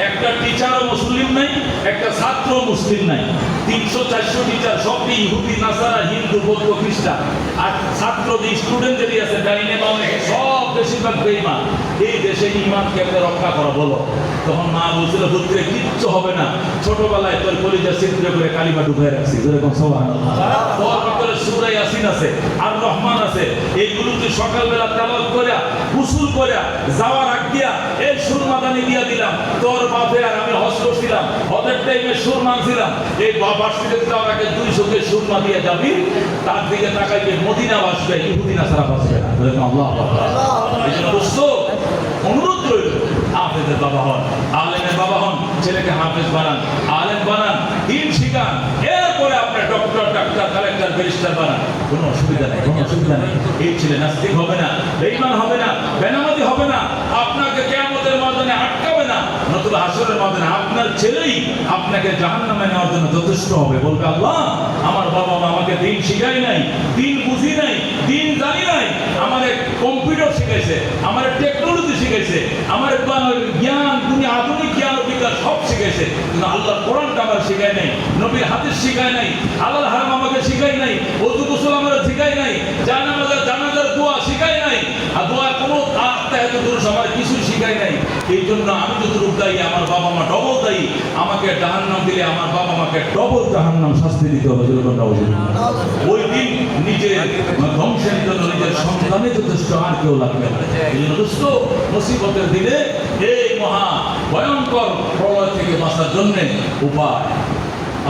একটা টিচারও মুসলিম নাই, একটা ছাত্র মুসলিম নাই, 300-400 টিচার সবই ইহুদি, নাসারা, হিন্দু, বৌদ্ধ, খ্রিস্টান, আর ছাত্র যে স্টুডেন্ট যেটি আছে ডাইনে বামে সব বেশিরভাগ বেঈমান। এই দেশে ইমান কেমনে রক্ষা করা বলো? তখন মা বলছিল, পুত্রে কিচ্ছু হবে না, ছোটবেলায় তোর কলিজা ছিদ্র করে কালিমা ডুবাই রাখছি, যেরকম সুবহানাল্লাহ। তোর ভিতরে সূরা ইয়াসিন আছে, আর রহমান আছে, এইগুলো তুই সকালবেলা তেলাওয়াত কইরা গোসল কইরা যাওয়ার আগ দিয়া এই সুরমাদানি দিয়া দিলাম। তোর বাপে আর আমি হজ করছিলাম, হজের টাইমে সুরমা ছিলাম, এই ভার্সিটিতে যাওয়ার আগে 200 কে সুরমা দিয়ে যাবি, তার দিকে তাকাইবে মদিনা বাসবে, ইহুদি নাসারা বাসবে না। আল্লাহ আল্লাহ। এই জন্য দোস্ত, অনুরোধ রইল, হাফেজের বাবা হন, আলেমের বাবা হন, ছেলেকে হাফেজ বানান, আলেম বানান, দিন শিখান, এরপরে আপনার ডক্টর, ডাক্তার, কালেক্টর, ব্যারিস্টার বানান। কোনো অসুবিধা নেই, কোনো অসুবিধা নেই। এই ছেলে নাস্তিক হবে না, বেঈমান হবে না, বেনামাজি হবে না, আপনাকে কিয়ামতের ময়দানে আটকাবে না, নতুবা হাসরের ময়দানে আপনার ছেলেই আপনাকে জাহান্নামে নেওয়ার জন্য যথেষ্ট হবে। বলবে, আল্লাহ, আমার বাবা মা আমাকে দিন শিখাই নাই, দিন বুঝি নাই, দিন জানি নাই, আমার কম্পিউটার শিখাইছে, আমার টেকনোলজি শিখাইছে, আমার জ্ঞান, দুনিয়া আধুনিক জ্ঞান ও বিজ্ঞান সব শিখাইছে, কিন্তু আল্লাহর কোরআনটা আমার শিখায় নাই, নবীর হাদিস শিখায় নাই, হালাল হারাম আমাকে শিখাই নাই, ওযু গোসল আমার শিখাই নাই, জানাজার দোয়া শিখাই নাই, আর দোয়া কোনো তাহাজ্জুদ দুরূদ আমার কিছু শিখাই নাই। এই জন্য আমি যতটুকু দায়ী, আমার বাবা মা ডবল দায়ী। আমাকে জাহান্নাম দিলে আমার বাবা মাকে ডবল জাহান্নাম শাস্তি দিতে হবে। ওই দিন নিজের ধ্বংসের জন্য নিজের সন্তানের যথেষ্ট, আর কেউ লাগবে না। এই জন্য দোস্ত, মুসিবতের দিনে এই মহা ভয়ঙ্কর প্রলয় থেকে বাঁচার জন্য উপায়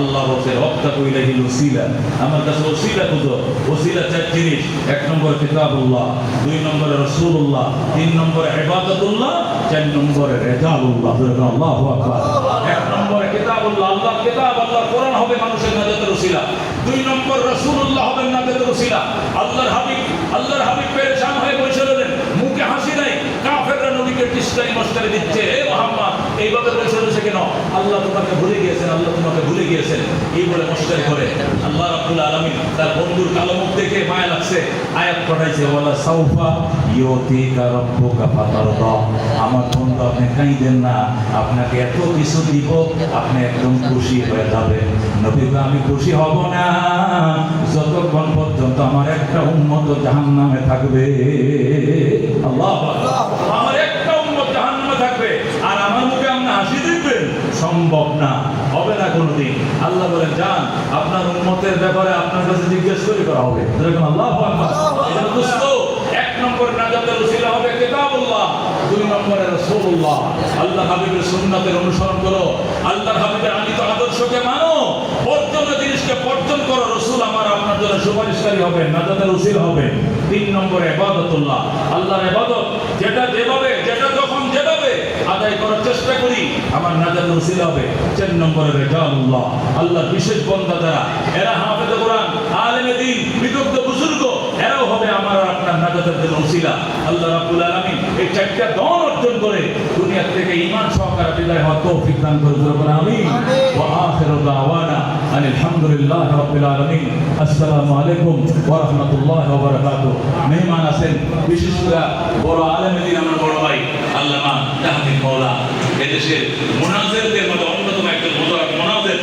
আল্লাহ বলছে, ওয়াক্তাকু ইলাইহিল ওসিলা, আমার কাছে ওসিলা খুঁজো। ওসিলা 4 জিনিস: 1 নম্বরে কিতাবুল্লাহ, 2 নম্বরে রাসূলুল্লাহ, 3 নম্বরে ইবাদাতুল্লাহ, 4 নম্বরে রিজালুল্লাহ। আল্লাহু আকবার। 1 নম্বরে কিতাবুল্লাহ, আল্লাহর কিতাব, আল্লাহর কোরআন হবে মানুষের নাজাতের ওসিলা। 2 নম্বর রাসূলুল্লাহ হবে নাজাতের ওসিলা। আল্লাহর হাবিব পেরেশান হয়ে বসে রইলেন, মুখে হাসি নাই, কাফেররা নবীকে টিস্টারি মস্টারি দিচ্ছে, হে মুহাম্মদ এইভাবে বসে রয়েছে কেন? আল্লাহ তোমাকে ভুলে গিয়েছেন, আল্লাহ তোমাকে ভুলে গিয়েছেন, এই বলে মস্টারি করে। আল্লাহ রাব্বুল আলামিন তার বন্ধুর কালো মুখ দেখে মায়া লাগছে, আয়াত পাঠাইছে, ওয়ালা সাউফা ইউতিকা রাব্বুকা ফাতারদা। আমার বন্ধু, আপনি কাঁদেন না, আপনাকে এত কিছু দিব, আপনি একদম খুশি হয়ে যাবেন। নবী, আমি খুশি হব না যতক্ষণ পর্যন্ত আমার একটা উম্মত জাহান্নামে থাকবে। আল্লাহু আকবার। আমার একটা উম্মত জাহান্নামে থাকবে, আর আমার মুখে আপনি হাসি দিবেন? সম্ভব না, হবে না কোনোদিন। আল্লাহ বলেন, যান, আপনার উম্মতের ব্যাপারে আপনার কাছে জিজ্ঞেস করা হবে। আল্লাহু আকবার। এটা দোস্ত, 1 নম্বর নাজাতের ওসিলা হবে কিতাবুল্লাহ, 2 নম্বরে রাসূলুল্লাহ। আল্লাহ হাবিবের সুন্নাতের অনুসরণ করো, আল্লাহর হাবিবের আনিত আদর্শকে মানো, বর্জনীয় জিনিসকে বর্জন করো। রাসূল আমার আপনার জন্য সুপারিশকারী হবে, নাজাতের ওসিলা হবে। 3 নম্বরে ইবাদাতুল্লাহ, আল্লাহর ইবাদত, যেটা যেভাবে, যেটা যখন যেভাবে আদায় করার চেষ্টা করি, আমার নাজাতের ওসিলা হবে। 4 নম্বরে রিজালুল্লাহ, আল্লাহর বিশেষ বান্দা যারা, এরা হাফেজে কোরআন, আলেমে দ্বীন, বিদগ্ধ বুজুর্গ, এরাও হবে আমার আপনার নাজাতের জন্য ওসিলা। আল্লাহ রাব্বুল আলামিন এই 4টা দান অর্জন করে দুনিয়া থেকে ঈমান সহকারে বিদায় হওয়ার তৌফিক দান করে দিন। আমিন। ওয়া আখিরু দাওয়ানা আলহামদুলিল্লাহি রাব্বিল আলামিন। আসসালামু আলাইকুম ওয়া রাহমাতুল্লাহি ওয়া বারাকাতুহু। মেহমান আছেন বিশেষ করে বড় আলেমে দ্বীন, আমার বড় ভাই আল্লামা তাহমিদ মাওলা, এদেশের মুনাজিরদের মধ্যে অন্যতম একজন মুনাজির,